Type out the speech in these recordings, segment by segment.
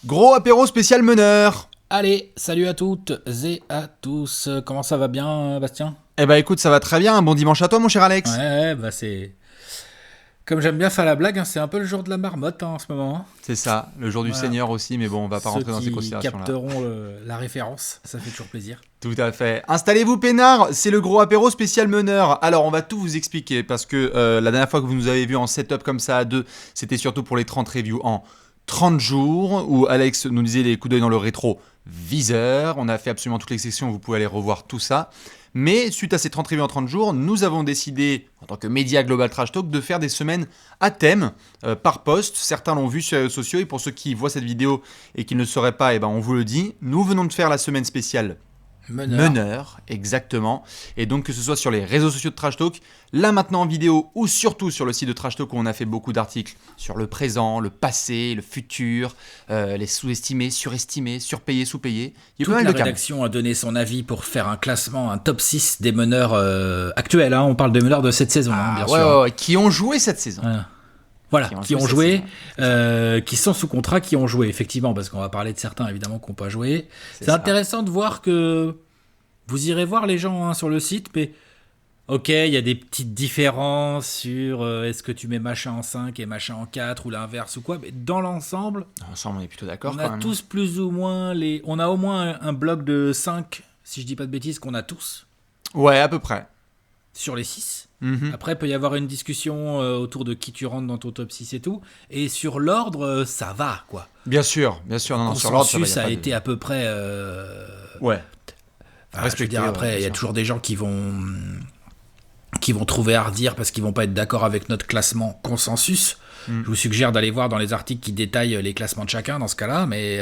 Gros apéro spécial meneur. Allez, salut à toutes et à tous. Comment ça va bien, Bastien? Eh bah écoute, ça va très bien. Un bon dimanche à toi, mon cher Ouais, Alex. ouais, bah c'est... Comme j'aime bien faire la blague, c'est un peu le jour de la marmotte en ce moment. C'est ça, le jour du Voilà. Seigneur aussi, mais bon, on va pas Ceux rentrer dans ces qui considérations-là. capteront la référence, ça fait toujours plaisir. Tout à fait. Installez-vous, peinard. C'est le gros apéro spécial meneur. Alors, on va tout vous expliquer parce que la dernière fois que vous nous avez vu en setup comme ça à deux, c'était surtout pour les 30 reviews en 30 jours où Alex nous disait les coups d'œil dans le rétro viseur. On a fait absolument toutes les sections, vous pouvez aller revoir tout ça. Mais suite à ces 30 reviews en 30 jours, nous avons décidé, en tant que média Global Trash Talk, de faire des semaines à thème par poste. Certains l'ont vu sur les réseaux sociaux et pour ceux qui voient cette vidéo et qui ne le sauraient pas, eh ben, on vous le dit. Nous venons de faire la semaine spéciale Meneur, exactement. Et donc que ce soit sur les réseaux sociaux de Trash Talk, là maintenant en vidéo ou surtout sur le site de Trash Talk où on a fait beaucoup d'articles sur le présent, le passé, le futur, les sous-estimés, surestimés, surpayés, sous-payés. Il y a pas Toute mal la de carnets. rédaction a donné son avis pour faire un classement, un top 6 des meneurs actuels. Hein. On parle des meneurs de cette saison, bien Ouais, sûr. ouais, ouais, qui ont joué cette saison. Voilà, qui ont joué, cette qui sont sous contrat, qui ont joué, effectivement, parce qu'on va parler de certains, évidemment, qui n'ont pas joué. C'est ça. intéressant de voir que vous irez voir les gens sur le site, mais ok, il y a des petites différences sur est-ce que tu mets machin en 5 et machin en 4 ou l'inverse ou quoi, mais dans l'ensemble, Ensemble, on est plutôt d'accord on quand a même. tous plus ou moins les... On a au moins un bloc de 5, si je dis pas de bêtises, qu'on a tous, Ouais, à peu près. sur les 6. Mhm. Après, il peut y avoir une discussion autour de qui tu rentres dans ton top 6 et tout. Et sur l'ordre, ça va, quoi. Bien sûr, non, Le sur l'ordre, ça va, consensus y a a pas de- été à peu près... Ouais. je veux Respecté, dire, ouais, après, bien il y a sûr. toujours des gens qui vont trouver à redire parce qu'ils vont pas être d'accord avec notre classement consensus. Mm. Je vous suggère d'aller voir dans les articles qui détaillent les classements de chacun dans ce cas-là, mais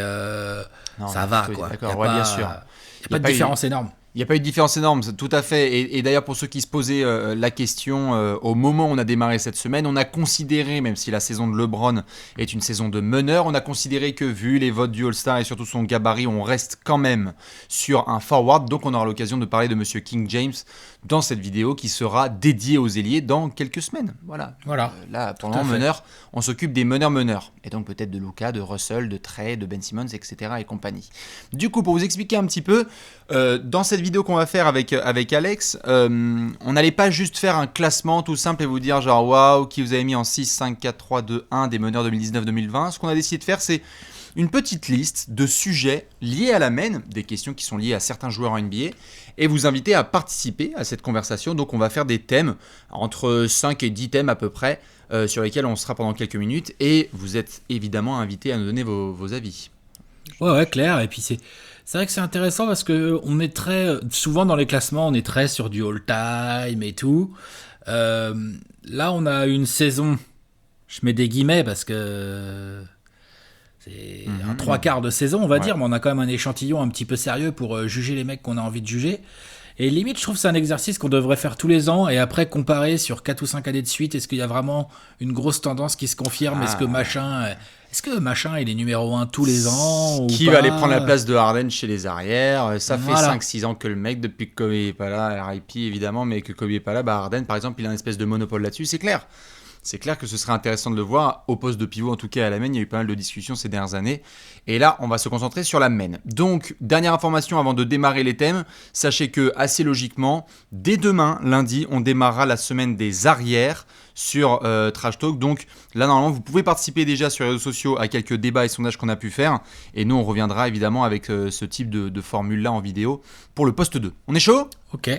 Non, ça va, plutôt quoi. d'accord, ouais, bien sûr. Il Y n'y a a pas de pas eu- différence énorme. Il n'y a pas eu de différence énorme, tout à fait. Et d'ailleurs, pour ceux qui se posaient la question, au moment où on a démarré cette semaine, on a considéré, même si la saison de LeBron est une saison de meneur, on a considéré que vu les votes du All-Star et surtout son gabarit, on reste quand même sur un forward. Donc on aura l'occasion de parler de Monsieur King James dans cette vidéo qui sera dédiée aux ailiers dans quelques semaines. Voilà. Là, pour le moment, meneur, on s'occupe des meneurs-meneurs. Et donc peut-être de Luka, de Russell, de Trey, de Ben Simmons, etc. et compagnie. Du coup, pour vous expliquer un petit peu, dans cette vidéo qu'on va faire avec Alex, on n'allait pas juste faire un classement tout simple et vous dire genre waouh, qui vous avez mis en 6, 5, 4, 3, 2, 1 des meneurs 2019-2020. Ce qu'on a décidé de faire, c'est une petite liste de sujets liés à la main, des questions qui sont liées à certains joueurs en NBA, et vous inviter à participer à cette conversation. Donc on va faire des thèmes, entre 5 et 10 thèmes à peu près, sur lesquels on sera pendant quelques minutes, et vous êtes évidemment invités à nous donner vos avis. Ouais, clair. Et puis c'est vrai que c'est intéressant parce que on est très souvent dans les classements, on est très sur du all-time et tout. Là, on a une saison. Je mets des guillemets parce que c'est un trois quarts de saison, on va dire, mais on a quand même un échantillon un petit peu sérieux pour juger les mecs qu'on a envie de juger. Et limite, je trouve que c'est un exercice qu'on devrait faire tous les ans et après comparer sur 4 ou 5 années de suite. Est-ce qu'il y a vraiment une grosse tendance qui se confirme? Est-ce que machin il est numéro 1 tous les ans Qui ou va pas aller prendre la place de Harden chez les arrières? Ça fait Voilà. 5-6 ans que le mec, depuis que Kobe est pas là, RIP évidemment, mais que Kobe est pas là, bah Harden par exemple, il a une espèce de monopole là-dessus, c'est clair. C'est clair que ce serait intéressant de le voir, au poste de pivot en tout cas à la main, il y a eu pas mal de discussions ces dernières années. Et là, on va se concentrer sur la main. Donc, dernière information avant de démarrer les thèmes, sachez que assez logiquement, dès demain, lundi, on démarrera la semaine des arrières sur Trash Talk. Donc là, normalement, vous pouvez participer déjà sur les réseaux sociaux à quelques débats et sondages qu'on a pu faire. Et nous, on reviendra évidemment avec ce type de formule-là en vidéo pour le poste 2. On est chaud ? Ok,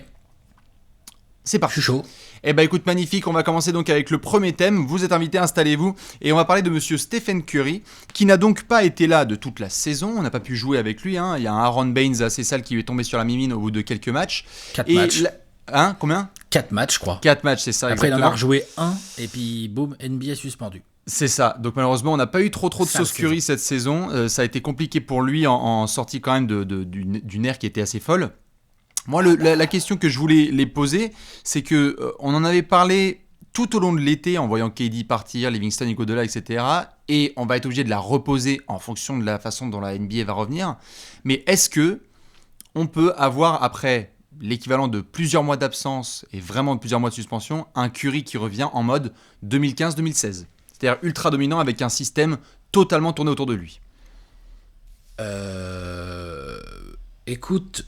C'est je parti. suis chaud. Eh ben écoute, magnifique, on va commencer donc avec le premier thème. Vous êtes invités, installez-vous. Et on va parler de monsieur Stephen Curry, qui n'a donc pas été là de toute la saison. On n'a pas pu jouer avec lui. Il y a un Aaron Baines assez sale qui lui est tombé sur la mimine au bout de quelques matchs. 4 matchs. Combien ? 4 matchs, je crois. 4 matchs, c'est ça. Après, exactement. il en a rejoué un, et puis boum, NBA suspendu. C'est ça. Donc malheureusement, on n'a pas eu trop de Sale sauce Curry cette saison. Ça a été compliqué pour lui en sortie quand même d'une ère qui était assez folle. Moi, la question que je voulais les poser, c'est que on en avait parlé tout au long de l'été en voyant KD partir, Livingston, Iguodala, etc. Et on va être obligé de la reposer en fonction de la façon dont la NBA va revenir. Mais est-ce que on peut avoir après l'équivalent de plusieurs mois d'absence et vraiment de plusieurs mois de suspension, un Curry qui revient en mode 2015-2016, c'est-à-dire ultra dominant avec un système totalement tourné autour de lui? Euh, Écoute,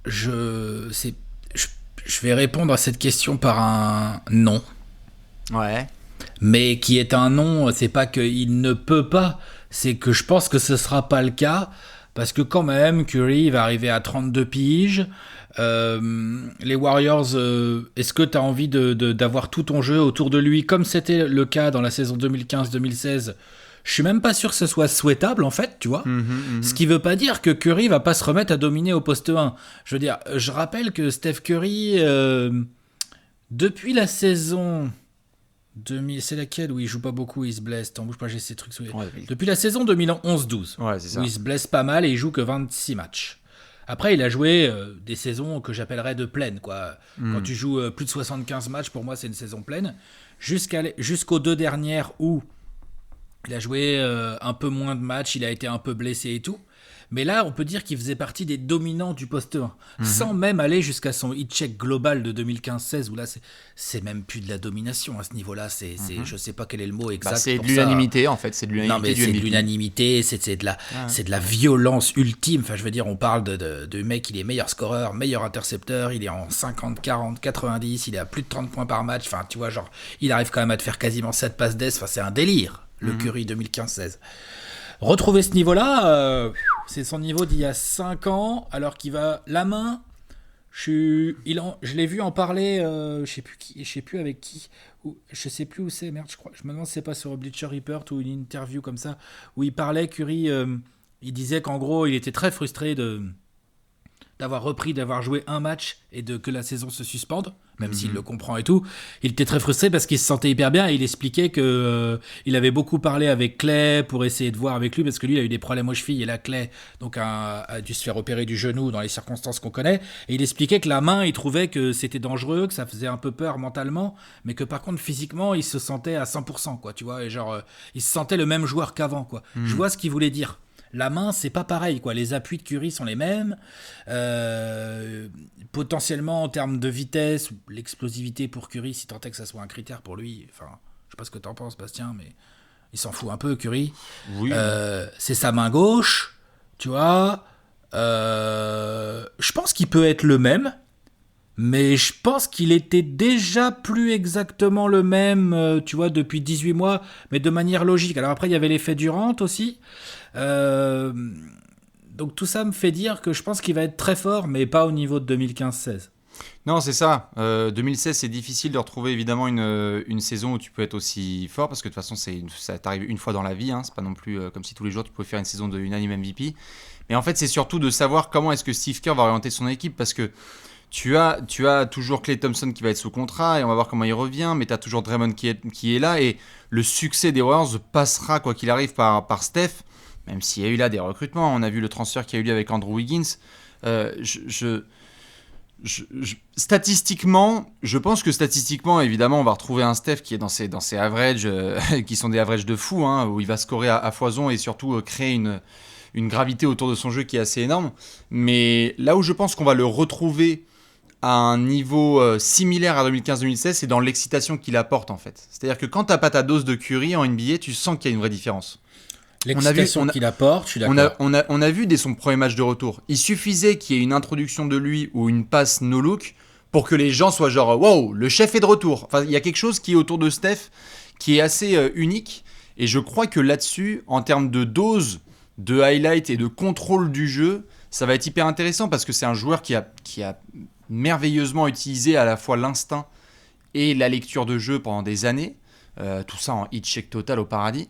je, c'est, je, je vais répondre à cette question par un non. Ouais. Mais qui est un non, c'est pas qu'il ne peut pas, c'est que je pense que ce sera pas le cas. Parce que quand même, Curry va arriver à 32 piges. Les Warriors, est-ce que tu as envie d'avoir tout ton jeu autour de lui, comme c'était le cas dans la saison 2015-2016? Je suis même pas sûr que ce soit souhaitable, en fait, tu vois. Ce qui veut pas dire que Curry va pas se remettre à dominer au poste 1. Je veux dire, je rappelle que Steph Curry, depuis la saison 2000, c'est laquelle où il joue pas beaucoup, il se blesse. T'en bouge pas, j'ai ces trucs sous les... Ouais, Depuis la saison 2011-12, ouais, c'est ça. où il se blesse pas mal et il joue que 26 matchs. Après, il a joué des saisons que j'appellerais de pleine, quoi. Quand tu joues plus de 75 matchs, pour moi, c'est une saison pleine. Jusqu'aux 2 dernières où il a joué un peu moins de matchs, il a été un peu blessé et tout. Mais là, on peut dire qu'il faisait partie des dominants du poste 1, sans même aller jusqu'à son hit check global de 2015-16, où là, c'est même plus de la domination à ce niveau-là. Je sais pas quel est le mot exact. Bah, c'est pour de l'unanimité, en fait. C'est de l'unanimité. Non, mais c'est de l'unanimité, c'est de la violence ultime. Enfin, je veux dire, on parle de mec, il est meilleur scoreur, meilleur intercepteur, il est en 50, 40, 90, il est à plus de 30 points par match. Enfin, tu vois, genre, il arrive quand même à te faire quasiment 7 passes d'ess. Enfin, c'est un délire, le Curry 2015-16. Retrouver ce niveau-là, c'est son niveau d'il y a 5 ans, alors qu'il va la main. Je l'ai vu en parler, je sais plus avec qui, je sais plus où c'est, merde, je me demande si c'est pas sur Bleacher Report ou une interview comme ça, où il parlait, Curry, il disait qu'en gros, il était très frustré d'avoir joué un match et que la saison se suspende, même s'il le comprend et tout. Il était très frustré parce qu'il se sentait hyper bien et il expliquait que il avait beaucoup parlé avec Clay pour essayer de voir avec lui, parce que lui il a eu des problèmes aux chevilles et la Clay donc a dû se faire opérer du genou dans les circonstances qu'on connaît, et il expliquait que la main, il trouvait que c'était dangereux, que ça faisait un peu peur mentalement, mais que par contre physiquement il se sentait à 100%, quoi, tu vois, et genre il se sentait le même joueur qu'avant, quoi. Je vois ce qu'il voulait dire. La main, c'est pas pareil, quoi. Les appuis de Curry sont les mêmes. Potentiellement, en termes de vitesse, l'explosivité pour Curry, si tant est que ça soit un critère pour lui. Enfin, je sais pas ce que t'en penses, Bastien, mais il s'en fout un peu, Curry. Oui. C'est sa main gauche, tu vois. Je pense qu'il peut être le même, mais je pense qu'il était déjà plus exactement le même, tu vois, depuis 18 mois, mais de manière logique. Alors après, il y avait l'effet Durant aussi. Donc tout ça me fait dire que je pense qu'il va être très fort, mais pas au niveau de 2015-16. Non, c'est ça. 2016, c'est difficile de retrouver évidemment une saison où tu peux être aussi fort, parce que de toute façon, ça t'arrive une fois dans la vie. Hein, c'est pas non plus comme si tous les jours tu pouvais faire une saison de unanime MVP. Mais en fait, c'est surtout de savoir comment est-ce que Steve Kerr va orienter son équipe, parce que tu as toujours Klay Thompson qui va être sous contrat et on va voir comment il revient, mais tu as toujours Draymond qui est là, et le succès des Warriors passera quoi qu'il arrive par Steph, même s'il y a eu là des recrutements. On a vu le transfert qu'il y a eu lieu avec Andrew Wiggins. Statistiquement, je pense que statistiquement, évidemment, on va retrouver un Steph qui est dans ses averages, qui sont des averages de fou, hein, où il va scorer à foison et surtout créer une gravité autour de son jeu qui est assez énorme. Mais là où je pense qu'on va le retrouver à un niveau similaire à 2015-2016, c'est dans l'excitation qu'il apporte, en fait. C'est-à-dire que quand tu n'as pas ta dose de Curry en NBA, tu sens qu'il y a une vraie différence. L'excitation qu'il apporte, je suis d'accord. On a vu dès son premier match de retour, il suffisait qu'il y ait une introduction de lui ou une passe no-look pour que les gens soient genre « Wow, le chef est de retour !» Enfin, il y a quelque chose qui est autour de Steph qui est assez unique, et je crois que là-dessus, en termes de dose, de highlight et de contrôle du jeu, ça va être hyper intéressant, parce que c'est un joueur qui a merveilleusement utilisé à la fois l'instinct et la lecture de jeu pendant des années, tout ça en hit check total au paradis.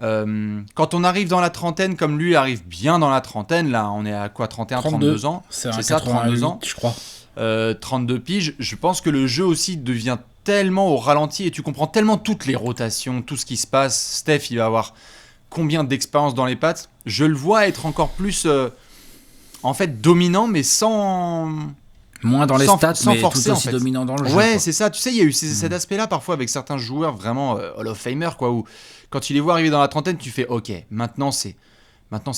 Quand on arrive dans la trentaine, comme lui arrive bien dans la trentaine, là on est à quoi, 31, 32 ans, c'est ça, 32 ans, je crois. 32 piges, je pense que le jeu aussi devient tellement au ralenti et tu comprends tellement toutes les rotations, tout ce qui se passe. Steph, il va avoir combien d'expérience dans les pattes. Je le vois être encore plus en fait dominant, mais moins dans les stats, sans mais forcer, tout aussi en fait. dominant dans le jeu. Ouais, quoi. c'est ça. Tu sais, il y a eu cet aspect-là parfois avec certains joueurs vraiment Hall of Famer, quoi, où quand tu les vois arriver dans la trentaine, tu fais OK, maintenant c'est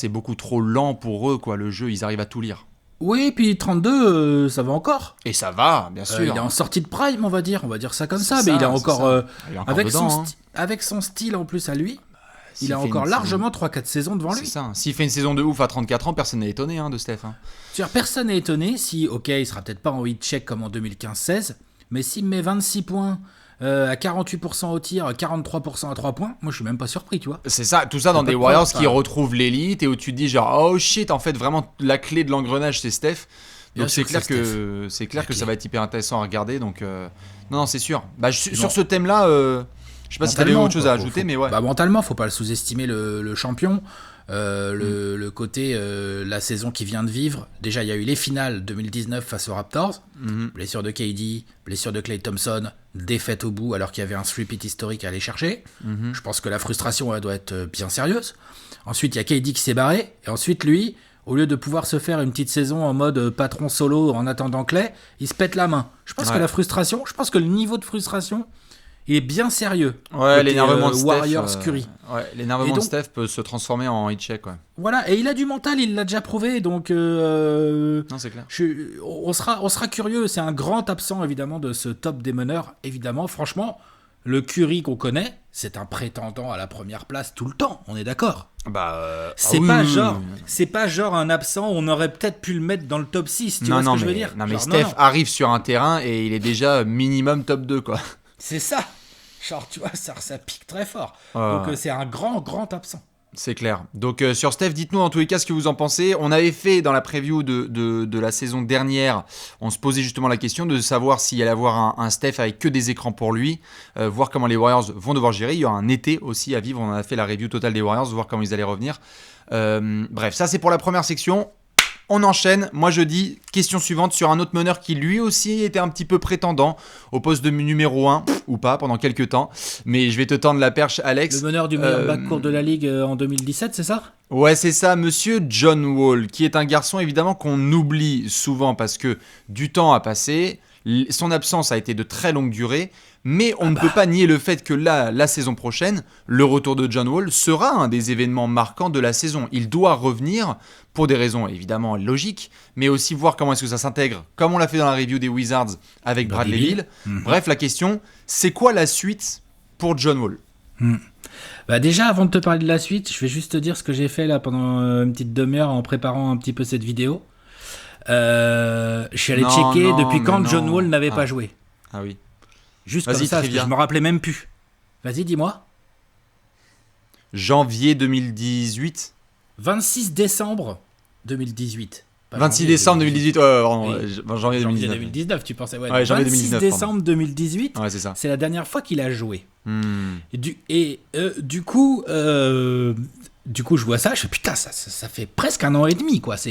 beaucoup trop lent pour eux, quoi, le jeu, ils arrivent à tout lire. Oui, puis 32, ça va encore. Et ça va, bien sûr. Il est en sortie de prime, on va dire ça comme ça, mais il est encore, il est encore avec, dedans, avec son style en plus à lui. il a encore largement 3-4 saisons devant lui. C'est ça. S'il fait une saison de ouf à 34 ans, personne n'est étonné de Steph. C'est-à-dire, personne n'est étonné si, ok, il sera peut-être pas en 8 check comme en 2015-16, mais s'il met 26 points à 48% au tir, 43% à 3 points, moi je suis même pas surpris, tu vois. C'est ça, tout ça dans des Warriors qui retrouvent l'élite et où tu te dis genre oh shit, en fait vraiment la clé de l'engrenage c'est Steph. Donc c'est clair que ça va être hyper intéressant à regarder. Donc non, c'est sûr. Sur ce thème-là, je sais pas si tu avais autre chose à ajouter, mais ouais. Mentalement, faut pas le sous-estimer le champion. Le côté la saison qu'il vient de vivre. Déjà, il y a eu les finales 2019 face aux Raptors. Blessure de KD, blessure de Klay Thompson, défaite au bout alors qu'il y avait un three-peat historique à aller chercher. Je pense que la frustration elle doit être bien sérieuse. Ensuite, il y a KD qui s'est barré. Et ensuite, lui, au lieu de pouvoir se faire une petite saison en mode patron solo en attendant Klay, il se pète la main. Je pense que la frustration, je pense que le niveau de frustration il est bien sérieux. Ouais, l'énervement de Steph, Warriors Curry. L'énervement de Steph peut se transformer en hit check. Ouais. Voilà, et il a du mental, il l'a déjà prouvé, donc non, c'est clair. On sera curieux. C'est un grand absent évidemment de ce top des meneurs. Évidemment, franchement, le Curry qu'on connaît, c'est un prétendant à la première place tout le temps. On est d'accord. C'est pas genre un absent. On aurait peut-être pu le mettre dans le top 6. Tu vois ce que je veux dire? Non, mais Steph arrive sur un terrain et il est déjà minimum top 2 quoi. C'est ça. Genre, tu vois, ça pique très fort. Donc, c'est un grand absent. C'est clair. Donc, sur Steph, dites-nous en tous les cas ce que vous en pensez. On avait fait dans la preview de la saison dernière, on se posait justement la question de savoir s'il allait avoir un Steph avec que des écrans pour lui, voir comment les Warriors vont devoir gérer. Il y aura un été aussi à vivre. On en a fait la review totale des Warriors, voir comment ils allaient revenir. Bref, ça c'est pour la première section. On enchaîne, moi je dis, question suivante sur un autre meneur qui lui aussi était un petit peu prétendant au poste de numéro 1, ou pas, pendant quelques temps. Mais je vais te tendre la perche, Alex. Le meneur du meilleur backcourt de la Ligue en 2017, c'est ça ? Ouais, c'est ça, monsieur John Wall, qui est un garçon évidemment qu'on oublie souvent parce que du temps a passé, son absence a été de très longue durée, mais on ne peut pas nier le fait que là, la saison prochaine, le retour de John Wall sera un des événements marquants de la saison. Il doit revenir pour des raisons évidemment logiques, mais aussi voir comment est-ce que ça s'intègre, comme on l'a fait dans la review des Wizards avec Bradley Beal. Bref, la question, c'est quoi la suite pour John Wall ? Déjà, avant de te parler de la suite, je vais juste te dire ce que j'ai fait là pendant une petite demi-heure en préparant un petit peu cette vidéo. Je suis allé checker depuis quand John Wall n'avait pas joué. Ah oui. Juste comme ça, parce que je me rappelais même plus. Vas-y, dis-moi. Janvier 2018. 26 décembre 2018. 26 décembre 2018, janvier 2019, tu pensais. Ouais, janvier 2019, décembre 2018, ouais, c'est ça. C'est la dernière fois qu'il a joué. Du coup, je vois ça, je fais putain, ça fait presque un an et demi, quoi. Ça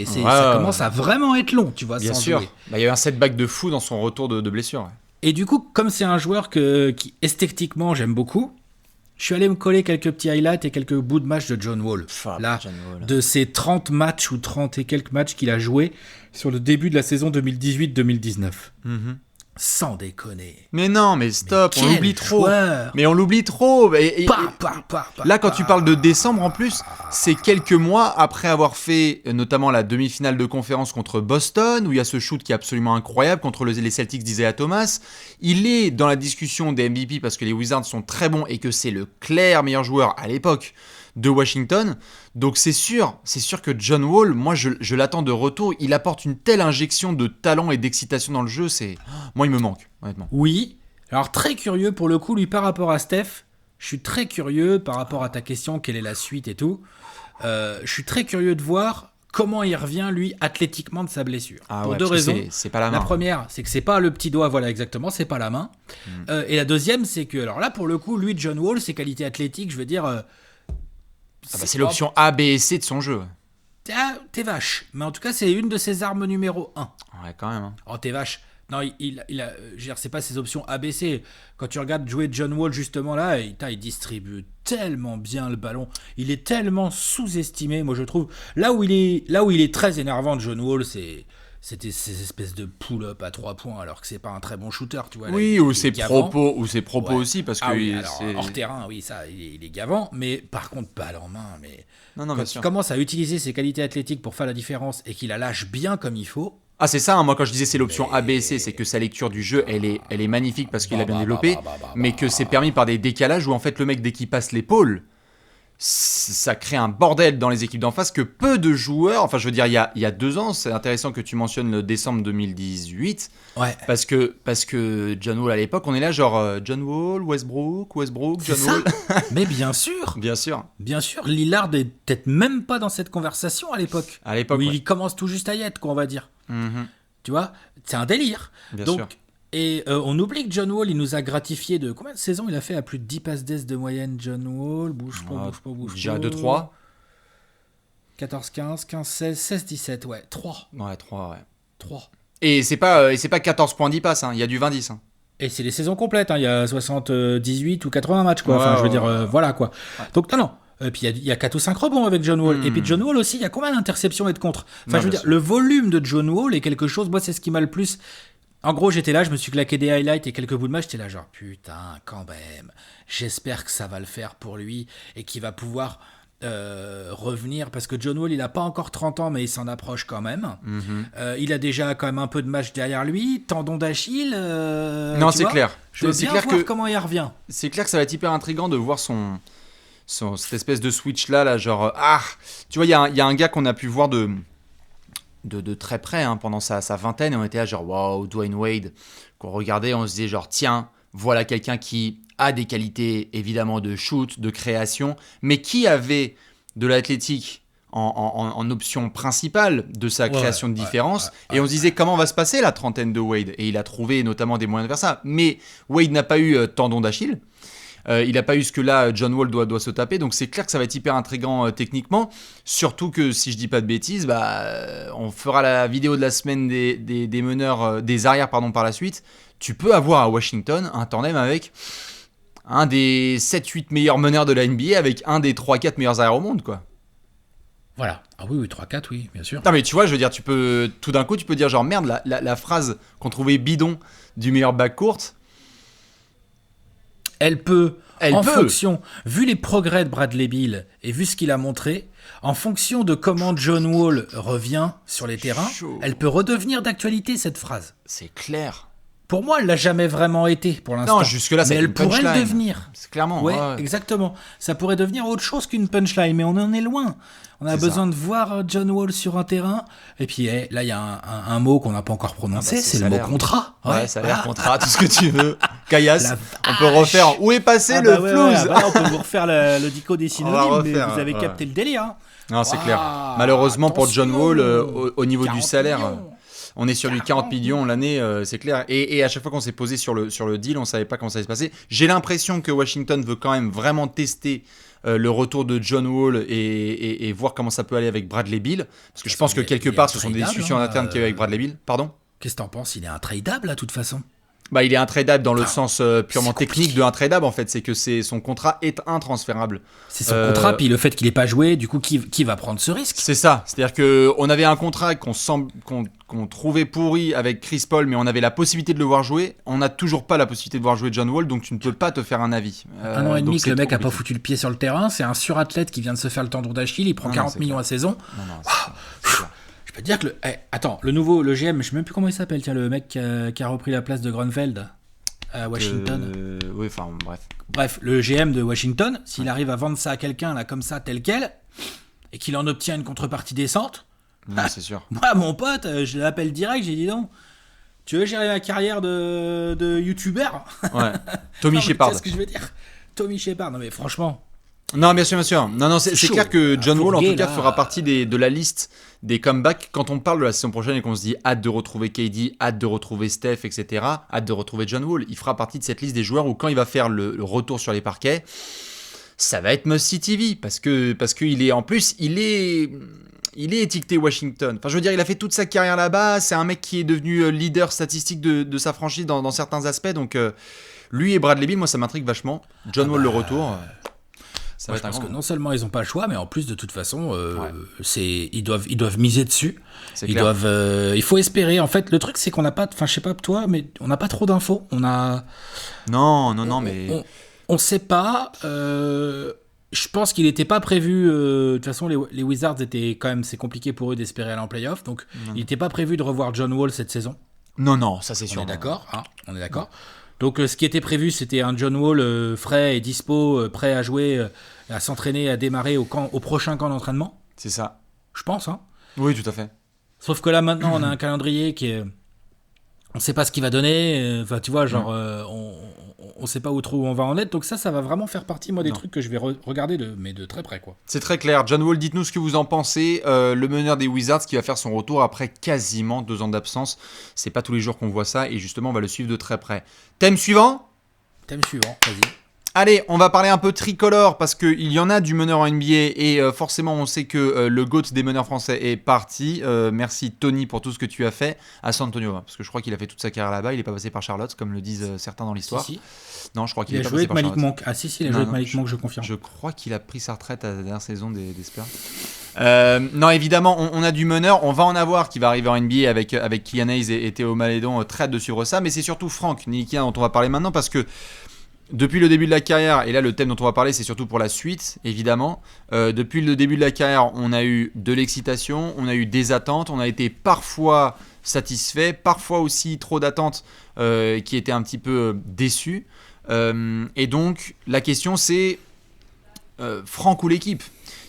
commence à vraiment être long, tu vois. Bien sans sûr. jouer. Il y a eu un setback de fou dans son retour de blessure. Ouais. Et du coup, comme c'est un joueur qui esthétiquement j'aime beaucoup, je suis allé me coller quelques petits highlights et quelques bouts de match de John Wall. De ces 30 matchs ou 30 et quelques matchs qu'il a joué sur le début de la saison 2018-2019. Sans déconner. Mais non, mais stop, on l'oublie trop. Mais on l'oublie trop. Là, quand tu parles de décembre, en plus, c'est quelques mois après avoir fait notamment la demi-finale de conférence contre Boston, où il y a ce shoot qui est absolument incroyable contre les Celtics d'Isaiah Thomas. Il est dans la discussion des MVP parce que les Wizards sont très bons et que c'est le clair meilleur joueur à l'époque de Washington. Donc c'est sûr que John Wall, moi je l'attends de retour. Il apporte une telle injection de talent et d'excitation dans le jeu. Moi il me manque, honnêtement. Oui, alors très curieux pour le coup, lui par rapport à Steph. Je suis très curieux par rapport à ta question, quelle est la suite et tout. Je suis très curieux de voir comment il revient lui athlétiquement de sa blessure. Pour deux raisons. C'est pas la main. La première, c'est que c'est pas le petit doigt, voilà exactement, c'est pas la main. Et la deuxième, c'est que alors là pour le coup, lui John Wall, ses qualités athlétiques, je veux dire. C'est l'option A, B et C de son jeu. T'es vache. Mais en tout cas, c'est une de ses armes numéro 1. Ouais, quand même. Hein. Oh, t'es vache. Non, je veux dire, c'est pas ses options A, B, C. Quand tu regardes jouer John Wall, justement, là, il distribue tellement bien le ballon. Il est tellement sous-estimé, moi, je trouve. Là où il est très énervant, John Wall, c'était ces espèces de pull-up à 3 points alors que c'est pas un très bon shooter, tu vois. Oui, ou ses propos aussi parce que hors terrain, oui, ça il est gavant, mais par contre balle en main, mais non, quand il commence à utiliser ses qualités athlétiques pour faire la différence et qu'il la lâche bien comme il faut. Ah, c'est ça, hein, moi quand je disais c'est l'option A, B, C, c'est que sa lecture du jeu, elle est magnifique parce qu'il a bien développé, mais que c'est permis par des décalages où en fait le mec dès qu'il passe l'épaule, ça crée un bordel dans les équipes d'en face que peu de joueurs, enfin je veux dire il y a 2 ans, c'est intéressant que tu mentionnes le décembre 2018, Ouais. parce que John Wall à l'époque, on est là genre John Wall, Westbrook, C'est John ça. Wall. Mais bien sûr. Bien sûr, Bien sûr, Lillard est peut-être même pas dans cette conversation à l'époque. à l'époque. Où Ouais. il commence tout juste à y être, quoi, on va dire. Mhm, Tu vois, c'est un délire. bien Donc, sûr. et on oublie que John Wall, il nous a gratifié de combien de saisons il a fait à plus de 10 passes d'ess de moyenne, John Wall. Bouge pas, Ah, bouge pas, bouge pas. Déjà 2-3. 14, 15, 15, 16, 16, 17, ouais. 3. Ouais, 3, ouais. 3. Et c'est pas 14 points 10 passes, hein. Il y a du 20-10. Hein. Et c'est les saisons complètes, hein. Il y a 78 ou 80 matchs, quoi. Ouais, Enfin, je veux ouais, dire, ouais. voilà, quoi. Donc, non, non. Puis il y a 4 ou 5 rebonds avec John Wall. Et puis John Wall aussi, il y a combien d'interceptions et de contres. Enfin, Non, je veux bien dire, sûr. le volume de John Wall est quelque chose, moi, c'est ce qui m'a le plus. En gros, j'étais là, je me suis claqué des highlights et quelques bouts de match, j'étais là, genre, putain, quand même. J'espère que ça va le faire pour lui et qu'il va pouvoir revenir. Parce que John Wall, il a pas encore 30 ans, mais il s'en approche quand même. Mhm. Il a déjà quand même un peu de match derrière lui. Tendon d'Achille. Non, tu c'est vois. clair. Je veux C'est bien clair voir que comment il revient. c'est clair que ça va être hyper intriguant de voir cette espèce de switch là, genre tu vois, il y a un gars qu'on a pu voir de très près, hein, pendant sa vingtaine, et on était là genre waouh, Dwayne Wade, qu'on regardait, on se disait genre tiens, voilà quelqu'un qui a des qualités évidemment de shoot, de création, mais qui avait de l'athlétique en option principale de sa création de différence. Et on se disait comment va se passer la trentaine de Wade, et il a trouvé notamment des moyens de faire ça. Mais Wade n'a pas eu tendon d'Achille. Il n'a pas eu ce que là John Wall doit se taper, donc c'est clair que ça va être hyper intriguant techniquement, surtout que si je dis pas de bêtises, on fera la vidéo de la semaine des meneurs, des arrières pardon, par la suite. Tu peux avoir à Washington un tandem avec un des 7-8 meilleurs meneurs de la NBA avec un des 3-4 meilleurs arrières au monde, quoi. Voilà. Ah oui, 3-4, oui, bien sûr. Non mais tu vois, je veux dire, tu peux tout d'un coup tu peux dire genre merde, la phrase qu'on trouvait bidon du meilleur backcourt, Elle peut, Elle en peut. fonction, vu les progrès de Bradley Beal et vu ce qu'il a montré, en fonction de comment John Wall revient sur les terrains, Chaud. elle peut redevenir d'actualité, cette phrase. c'est clair. Pour moi, elle l'a jamais vraiment été pour l'instant. Non, jusque-là, mais c'est elle une pourrait le punchline. devenir. C'est clairement. Ouais, ouais. exactement. Ça pourrait devenir autre chose qu'une punchline, mais on en est loin. On a C'est besoin de voir John Wall sur un terrain. Et puis là, il y a un mot qu'on n'a pas encore prononcé, c'est c'est le mot salaire. contrat. Ouais, ça a l'air voilà. contrat, tout ce que tu veux. Caillasse, La on peut refaire. Où est passé Ah le bah ouais, flouze ouais, bah là, on peut vous refaire le dico des On va synonymes, mais refaire, vous avez ouais. capté le délire. Hein. Non, c'est Waouh, clair. Malheureusement pour John attention. Wall, au niveau du 40 salaire, millions. on est sur du 40 millions l'année, c'est clair. Et à chaque fois qu'on s'est posé sur le deal, on savait pas comment ça allait se passer. J'ai l'impression que Washington veut quand même vraiment tester le retour de John Wall et voir comment ça peut aller avec Bradley Beal. Parce que je pense que quelque part, ce sont des discussions internes qu'il y a eu avec Bradley Beal. Pardon ? Qu'est-ce que t'en penses? Il est intradeable, là, de toute façon. Bah, il est intradeable dans le sens purement c'est technique compliqué. de intradeable en fait, c'est que son contrat est intransférable. C'est son contrat, puis le fait qu'il ait pas joué, du coup, qui va prendre ce risque? C'est ça, c'est-à-dire que on avait un contrat qu'on trouvait pourri avec Chris Paul, mais on avait la possibilité de le voir jouer. On n'a toujours pas la possibilité de voir jouer John Wall, donc tu ne peux pas te faire un avis. Un an et donc demi que c'est le mec trop a pas compliqué. foutu le pied sur le terrain, c'est un surathlète qui vient de se faire le tendon d'Achille, il prend Non, 40 c'est millions clair. à saison. Non, c'est clair. Je peux te dire que attends, le GM, je sais même plus comment il s'appelle, tiens, le mec qui a repris la place de Grunfeld à Washington. Oui, enfin bref. Bref, le GM de Washington, s'il arrive à vendre ça à quelqu'un là comme ça tel quel et qu'il en obtient une contrepartie décente, Non, c'est sûr. moi mon pote, je l'appelle direct, j'ai dit non. Tu veux gérer ma carrière de youtubeur? Ouais. Tommy Non, mais Shepard. tu sais ce que je veux dire? Tommy Shepard, non mais franchement. Non, bien sûr, bien sûr. Non, c'est chaud. clair que John Wall, en Fournier, tout cas, là, fera partie de la liste des comebacks. Quand on parle de la saison prochaine et qu'on se dit hâte de retrouver KD, hâte de retrouver Steph, etc., hâte de retrouver John Wall, il fera partie de cette liste des joueurs où quand il va faire le retour sur les parquets, ça va être must-see TV parce qu'il est en plus, il est étiqueté Washington. Enfin, je veux dire, il a fait toute sa carrière là-bas. C'est un mec qui est devenu leader statistique de sa franchise dans certains aspects. Donc, lui et Bradley Beal, moi, ça m'intrigue vachement. John Wall, le retour. Ça Moi, va je être un pense grand- que non seulement ils n'ont pas le choix, mais en plus de toute façon, ils doivent miser dessus. C'est Ils clair. doivent, il faut espérer. En fait, le truc c'est qu'on n'a pas, enfin je sais pas toi, mais on n'a pas trop d'infos. Non, mais On sait pas. Je pense qu'il n'était pas prévu. De toute façon, les Wizards étaient quand même, c'est compliqué pour eux d'espérer aller en playoff, donc il n'était pas prévu de revoir John Wall cette saison. non, ça c'est sûr. On est d'accord, hein, on est d'accord. Donc ce qui était prévu, c'était un John Wall frais et dispo, prêt à jouer, à s'entraîner, à démarrer au prochain camp d'entraînement. C'est ça. Je pense, hein. Oui, tout à fait. Sauf que là, maintenant, on a un calendrier qui est... On sait pas ce qu'il va donner. Enfin, tu vois, genre, on sait pas où trop on va en être. Donc ça va vraiment faire partie, moi, des trucs que je vais regarder mais de très près, quoi. C'est très clair. John Wall, dites-nous ce que vous en pensez. Le meneur des Wizards qui va faire son retour après quasiment 2 ans d'absence. C'est pas tous les jours qu'on voit ça. Et justement, on va le suivre de très près. Thème suivant ? Thème suivant, vas-y. Allez, on va parler un peu tricolore parce qu'il y en a du meneur en NBA et forcément on sait que le GOAT des meneurs français est parti. Merci Tony pour tout ce que tu as fait à San Antonio, parce que je crois qu'il a fait toute sa carrière là-bas, il n'est pas passé par Charlotte comme le disent certains dans l'histoire. Si. Non, je crois qu'il a est pas joué passé avec par Malik Charlotte. Monk. Ah si, il a joué avec Malik Monk, je confirme. Je crois qu'il a pris sa retraite à la dernière saison des Spurs. Non, évidemment, on a du meneur, on va en avoir qui va arriver en NBA avec Killian Hayes et Théo Malédon, très hâte de suivre ça, mais c'est surtout Franck Ntilikina dont on va parler maintenant parce que depuis le début de la carrière, et là le thème dont on va parler c'est surtout pour la suite évidemment, depuis le début de la carrière on a eu de l'excitation, on a eu des attentes, on a été parfois satisfait, parfois aussi trop d'attentes qui étaient un petit peu déçus, et donc la question c'est Franck ou l'équipe ?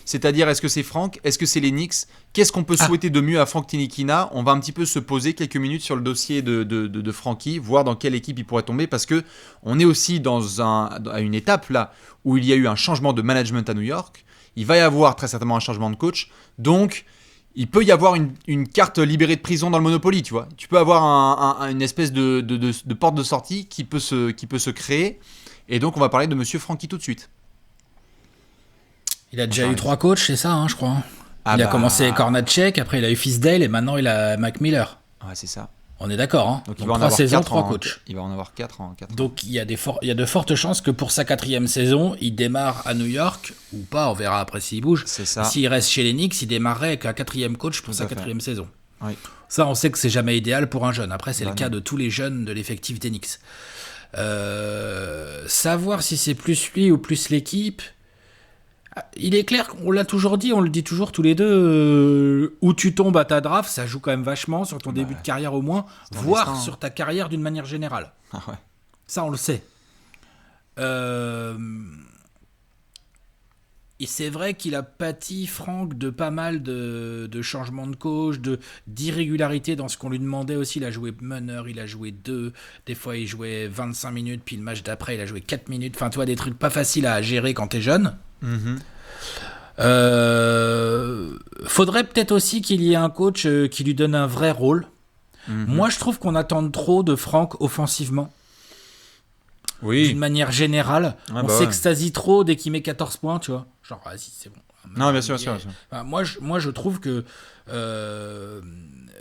C'est-à-dire, est-ce que c'est Franck ? Est-ce que c'est les Knicks ? Qu'est-ce qu'on peut souhaiter de mieux à Franck Ntilikina ? On va un petit peu se poser quelques minutes sur le dossier de Francky, voir dans quelle équipe il pourrait tomber, parce que on est aussi à une étape là où il y a eu un changement de management à New York. Il va y avoir très certainement un changement de coach. Donc, il peut y avoir une carte libérée de prison dans le Monopoly, tu vois. Tu peux avoir une espèce de porte de sortie qui peut se créer. Et donc, on va parler de Monsieur Francky tout de suite. Il a déjà eu 3 coachs, c'est ça, hein, je crois. Il a commencé avec Hornacek, après il a eu Fisdale et maintenant il a Mac Miller. Ouais, c'est ça. On est d'accord, hein. Donc, il va en avoir 3 saisons, 3 coachs. Il va en avoir 4 en 4 ans. Donc il y a de fortes chances que pour sa 4e saison, il démarre à New York, ou pas, on verra après s'il bouge. C'est ça. S'il reste chez les Knicks, il démarrerait avec un 4e coach pour sa 4e saison. Oui. Ça, on sait que c'est jamais idéal pour un jeune. Après, c'est le cas de tous les jeunes de l'effectif des Knicks. Savoir si c'est plus lui ou plus l'équipe... Il est clair qu'on l'a toujours dit, on le dit toujours tous les deux, où tu tombes à ta draft, ça joue quand même vachement sur ton début de carrière au moins, voire destin, sur ta carrière d'une manière générale. Ah ouais. Ça, on le sait. Et c'est vrai qu'il a pâti, Franck, de pas mal de changements de coach, d'irrégularité dans ce qu'on lui demandait aussi. Il a joué meneur, il a joué 2, des fois il jouait 25 minutes, puis le match d'après il a joué 4 minutes. Enfin, tu vois, des trucs pas faciles à gérer quand t'es jeune. Faudrait peut-être aussi qu'il y ait un coach qui lui donne un vrai rôle. Moi, je trouve qu'on attend trop de Franck offensivement. Oui. D'une manière générale, on s'extasie trop dès qu'il met 14 points, tu vois. Genre, vas-y, c'est bon. Non, bien sûr. Enfin, moi, je trouve que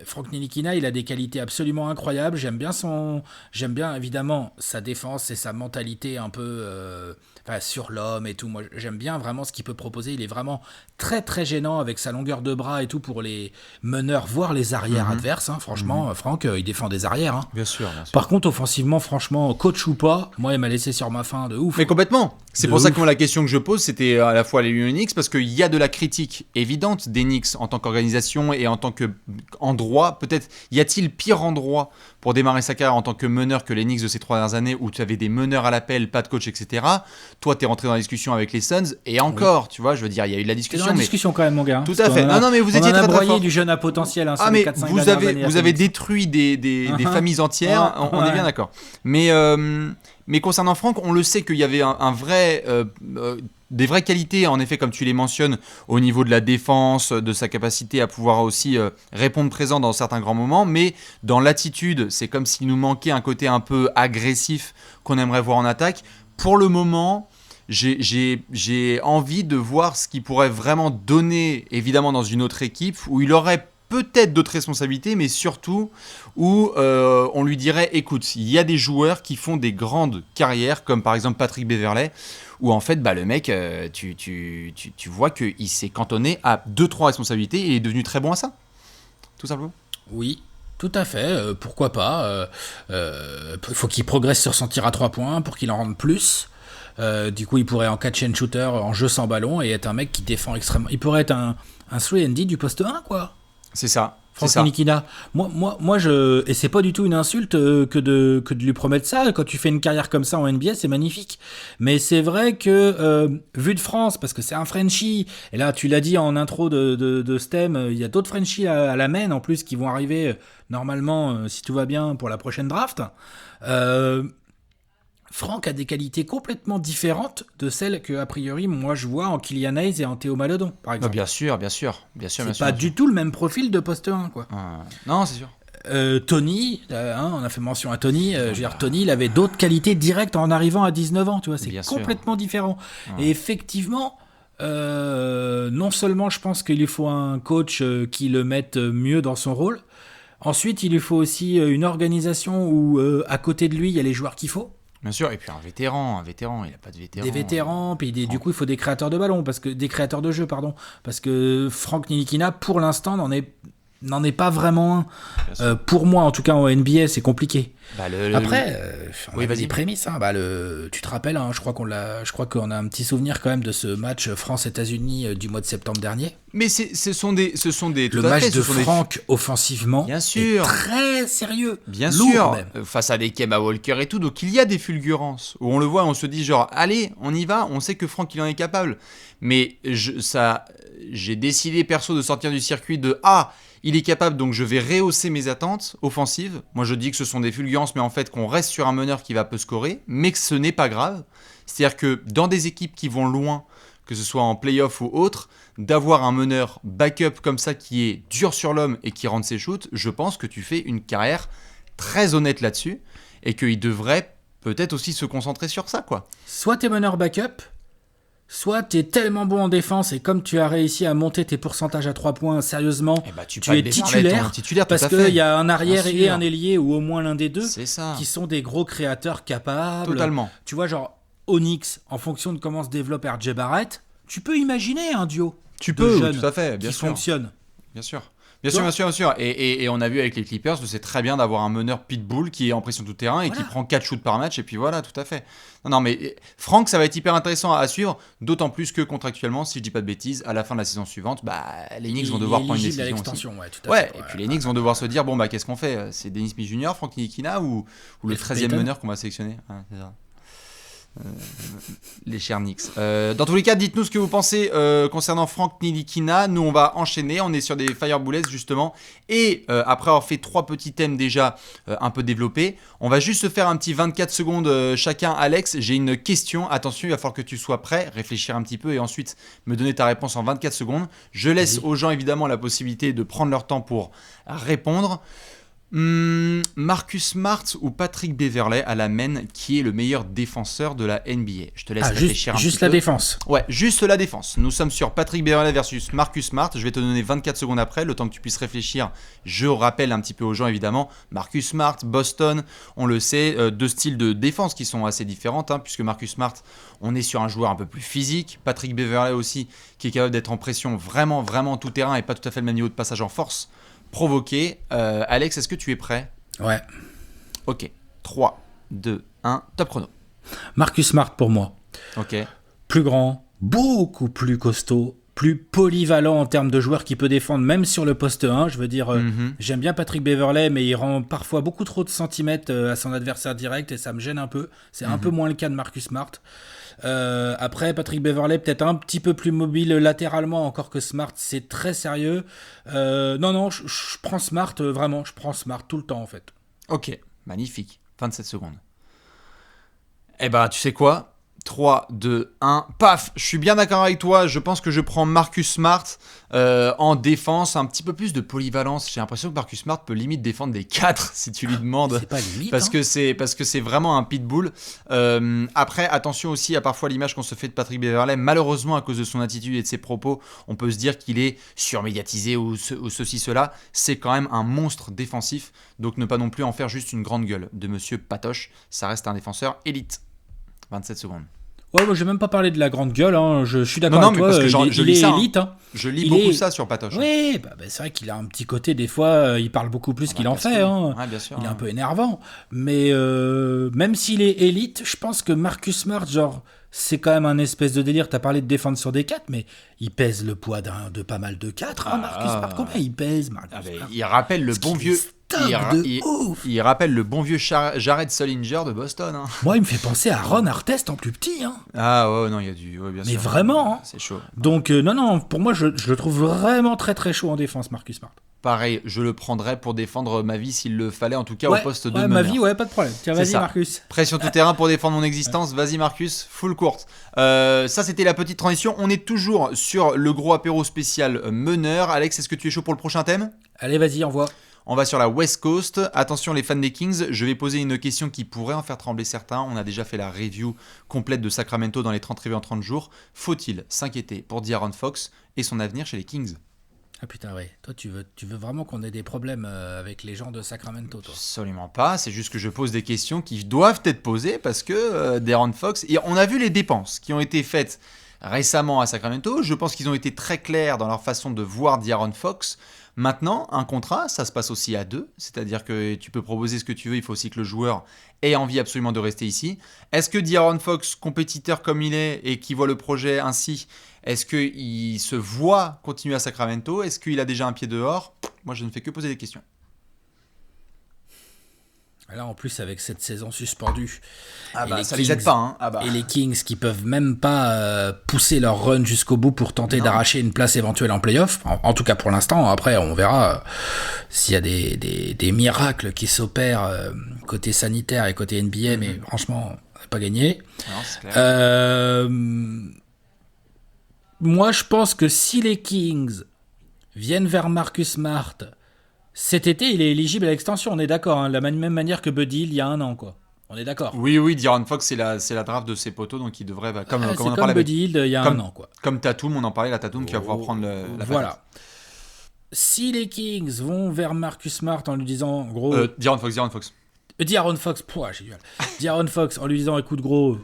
Franck Ntilikina, il a des qualités absolument incroyables. J'aime bien évidemment sa défense et sa mentalité un peu sur l'homme et tout. Moi, j'aime bien vraiment ce qu'il peut proposer. Il est vraiment très très gênant avec sa longueur de bras et tout pour les meneurs, voire les arrières adverses. Hein. Franchement, Franck, il défend des arrières. Hein. Bien sûr. Par contre, offensivement, franchement, coach ou pas, moi, il m'a laissé sur ma faim de ouf. Mais complètement. C'est pour ça que moi, la question que je pose, c'était à la fois les Knicks, parce qu'il y a de la critique évidente des Knicks en tant qu'organisation et en tant qu'endroit. Peut-être, y a-t-il pire endroit pour démarrer sa carrière en tant que meneur que les Knicks de ces 3 dernières années où tu avais des meneurs à l'appel, pas de coach, etc. Toi, tu es rentré dans la discussion avec les Suns et encore, tu vois, je veux dire, il y a eu de la discussion. C'est dans la discussion quand même, mon gars. Tout à fait. Non, mais vous étiez très très fort. Du jeune à potentiel. Hein, mais vous avez détruit des familles entières. On est bien d'accord. Mais concernant Franck, on le sait qu'il y avait des vraies qualités, en effet, comme tu les mentionnes, au niveau de la défense, de sa capacité à pouvoir aussi répondre présent dans certains grands moments, mais dans l'attitude, c'est comme s'il nous manquait un côté un peu agressif qu'on aimerait voir en attaque. Pour le moment, j'ai envie de voir ce qu'il pourrait vraiment donner, évidemment, dans une autre équipe, où il aurait peut-être d'autres responsabilités, mais surtout où on lui dirait, écoute, il y a des joueurs qui font des grandes carrières, comme par exemple Patrick Beverley, où en fait, le mec, tu vois qu'il s'est cantonné à 2-3 responsabilités et il est devenu très bon à ça, tout simplement. Oui, tout à fait, pourquoi pas. Faut qu'il progresse sur son tir à 3 points pour qu'il en rende plus. Du coup, il pourrait en catch and shooter, en jeu sans ballon, et être un mec qui défend extrêmement. Il pourrait être un 3&D du poste 1, quoi. C'est ça. Franck Ntilikina. Moi, et c'est pas du tout une insulte que de lui promettre ça. Quand tu fais une carrière comme ça en NBA, c'est magnifique. Mais c'est vrai que, vu de France, parce que c'est un Frenchie, et là, tu l'as dit en intro de Stem, il y a d'autres Frenchies à la main, en plus, qui vont arriver, normalement, si tout va bien, pour la prochaine draft. Franck a des qualités complètement différentes de celles que, a priori, moi je vois en Killian Hayes et en Théo Maledon, par exemple. Bien sûr. C'est pas du tout le même profil de poste 1, quoi. Non, c'est sûr. Tony, on a fait mention à Tony. Je veux dire, Tony, il avait d'autres qualités directes en arrivant à 19 ans, tu vois. C'est Bien complètement différent. Et effectivement, non seulement je pense qu'il lui faut un coach qui le mette mieux dans son rôle. Ensuite, il lui faut aussi une organisation où, à côté de lui, il y a les joueurs qu'il faut. Bien sûr, et puis un vétéran, il n'a pas de vétéran. Des vétérans, puis du coup il faut des créateurs de ballon, des créateurs de jeu, pardon, parce que Franck Ntilikina, pour l'instant, n'en est pas vraiment un. Pour moi, en tout cas en NBA, c'est compliqué. Après, on a des prémices. Tu te rappelles, je crois qu'on a un petit souvenir quand même de ce match France-États-Unis du mois de septembre dernier. Mais ce sont des le match de Franck offensivement. Bien sûr. Est très sérieux. Bien lourd, sûr. Même. Face à des Kemba Walker et tout, donc il y a des fulgurances où on le voit, on se dit genre allez, on y va. On sait que Franck il en est capable. Mais j'ai décidé perso de sortir du circuit de il est capable, donc je vais rehausser mes attentes offensives. Moi, je dis que ce sont des fulgurances, mais en fait, qu'on reste sur un meneur qui va peu scorer, mais que ce n'est pas grave. C'est-à-dire que dans des équipes qui vont loin, que ce soit en play-off ou autre, d'avoir un meneur backup comme ça qui est dur sur l'homme et qui rentre ses shoots, je pense que tu fais une carrière très honnête là-dessus et qu'il devrait peut-être aussi se concentrer sur ça, quoi. Soit t'es meneur backup, soit tu es tellement bon en défense et comme tu as réussi à monter tes pourcentages à 3 points sérieusement, tu es titulaire parce qu'il y a un arrière et un ailier ou au moins l'un des deux qui sont des gros créateurs capables. Totalement. Tu vois, genre Onyx, en fonction de comment se développe RJ Barrett, tu peux imaginer un duo jeunes tout à fait, bien qui sûr. fonctionne. Bien sûr. Bien sûr. Et on a vu avec les Clippers que c'est très bien d'avoir un meneur pitbull qui est en pression tout terrain et qui prend 4 shoots par match. Et puis voilà, tout à fait. Non, mais Franck, ça va être hyper intéressant à suivre. D'autant plus que contractuellement, si je dis pas de bêtises, à la fin de la saison suivante, les Knicks vont devoir prendre une décision. L'extension, tout à fait. Et puis les Knicks vont devoir se dire qu'est-ce qu'on fait ? C'est Dennis Smith Jr., Franck Ntilikina ou le 13e meneur qu'on va sélectionner ? C'est ça. Les chers Knicks. Dans tous les cas, dites-nous ce que vous pensez concernant Franck Ntilikina. Nous, on va enchaîner. On est sur des Fire Bullets justement. Et après avoir fait 3 petits thèmes déjà un peu développés, on va juste se faire un petit 24 secondes chacun. Alex, j'ai une question. Attention, il va falloir que tu sois prêt, réfléchir un petit peu et ensuite me donner ta réponse en 24 secondes. Je laisse aux gens évidemment la possibilité de prendre leur temps pour répondre. Marcus Smart ou Patrick Beverley à la main, qui est le meilleur défenseur de la NBA? Je te laisse réfléchir un petit peu. Juste la défense. Ouais, juste la défense. Nous sommes sur Patrick Beverley versus Marcus Smart. Je vais te donner 24 secondes après, le temps que tu puisses réfléchir. Je rappelle un petit peu aux gens évidemment, Marcus Smart, Boston, on le sait, 2 styles de défense qui sont assez différentes, puisque Marcus Smart, on est sur un joueur un peu plus physique. Patrick Beverley aussi, qui est capable d'être en pression vraiment tout terrain et pas tout à fait le même niveau de passage en force provoqué. Alex, est-ce que tu es prêt? Ouais. Ok. 3, 2, 1, top chrono. Marcus Smart pour moi. Ok. Plus grand, beaucoup plus costaud, plus polyvalent en termes de joueur qui peut défendre même sur le poste 1. Je veux dire, j'aime bien Patrick Beverley, mais il rend parfois beaucoup trop de centimètres à son adversaire direct et ça me gêne un peu. C'est un peu moins le cas de Marcus Smart. Après, Patrick Beverley peut-être un petit peu plus mobile latéralement, encore que Smart, c'est très sérieux. Non, je prends Smart, vraiment, je prends Smart tout le temps en fait. Ok, magnifique. 27 secondes. Eh ben, tu sais quoi ? 3, 2, 1, paf, je suis bien d'accord avec toi, je pense que je prends Marcus Smart en défense, un petit peu plus de polyvalence. J'ai l'impression que Marcus Smart peut limite défendre des 4 si tu lui demandes. C'est pas limite, parce que c'est vraiment un pitbull. Après, attention aussi à parfois l'image qu'on se fait de Patrick Beverley. Malheureusement, à cause de son attitude et de ses propos, on peut se dire qu'il est surmédiatisé ou ceci, cela. C'est quand même un monstre défensif, donc ne pas non plus en faire juste une grande gueule de monsieur Patoche. Ça reste un défenseur élite. 27 secondes. Ouais, moi, j'ai même pas parlé de la grande gueule. Hein. Je suis d'accord Non, avec mais toi. parce que je Il lis est ça. Hein. élite. Hein. Je lis Il beaucoup est... ça sur Patoche. Oui, c'est vrai qu'il a un petit côté, des fois, il parle beaucoup plus qu'il en fait. Casse-couille. Hein. Ouais, bien sûr. Il est un peu énervant. Mais même s'il est élite, je pense que Marcus Smart, genre, c'est quand même un espèce de délire. T'as parlé de défendre sur des 4, mais il pèse le poids de pas mal de 4. Hein, Marcus Smart, combien il pèse, Marcus Smart? Il rappelle le bon vieux. Il rappelle le bon vieux Jared Sullinger de Boston. Hein. Moi, il me fait penser à Ron Artest en plus petit. Hein. Ah ouais, non, il y a du. Ouais, bien Mais sûr. vraiment. Hein. C'est chaud. Donc, non, pour moi, je le trouve vraiment très très chaud en défense, Marcus Smart. Pareil, je le prendrais pour défendre ma vie s'il le fallait, en tout cas au poste de meneur. Ma vie, pas de problème. Tiens, vas-y, ça. Marcus. Pression tout terrain pour défendre mon existence. Vas-y, Marcus, full courte. Ça, c'était la petite transition. On est toujours sur le gros apéro spécial meneur. Alex, est-ce que tu es chaud pour le prochain thème ? Allez, vas-y, envoie. On va sur la West Coast. Attention les fans des Kings, je vais poser une question qui pourrait en faire trembler certains. On a déjà fait la review complète de Sacramento dans les 30 réveils en 30 jours. Faut-il s'inquiéter pour De'Aaron Fox et son avenir chez les Kings ? Ah putain, ouais. Toi, tu veux vraiment qu'on ait des problèmes avec les gens de Sacramento, toi ? Absolument pas. C'est juste que je pose des questions qui doivent être posées parce que De'Aaron Fox... Et on a vu les dépenses qui ont été faites récemment à Sacramento. Je pense qu'ils ont été très clairs dans leur façon de voir De'Aaron Fox. Maintenant, un contrat, ça se passe aussi à deux, c'est-à-dire que tu peux proposer ce que tu veux, il faut aussi que le joueur ait envie absolument de rester ici. Est-ce que De'Aaron Fox, compétiteur comme il est et qui voit le projet ainsi, est-ce qu'il se voit continuer à Sacramento ? Est-ce qu'il a déjà un pied dehors ? Moi, je ne fais que poser des questions. Là, en plus, avec cette saison suspendue, ça les aide pas. Hein. Et les Kings qui peuvent même pas pousser leur run jusqu'au bout pour tenter d'arracher une place éventuelle en playoff. En tout cas, pour l'instant. Après, on verra s'il y a des miracles qui s'opèrent côté sanitaire et côté NBA. Mais franchement, on n'a pas gagné. Non, c'est clair. Moi, je pense que si les Kings viennent vers Marcus Smart... Cet été, il est éligible à l'extension, on est d'accord, hein, de la même manière que Buddy Hield il y a un an, quoi. On est d'accord. Oui, De'Aaron Fox, c'est la draft de ses poteaux, donc il devrait, comme on en parlait. Buddy Hield il y a un an, quoi. Comme Tatum, on en parlait, la Tatum qui va pouvoir prendre la voilà. patate. Si les Kings vont vers Marcus Smart en lui disant, gros... De'Aaron Fox. De'Aaron Fox, j'ai du mal. De'Aaron Fox en lui disant, écoute, gros,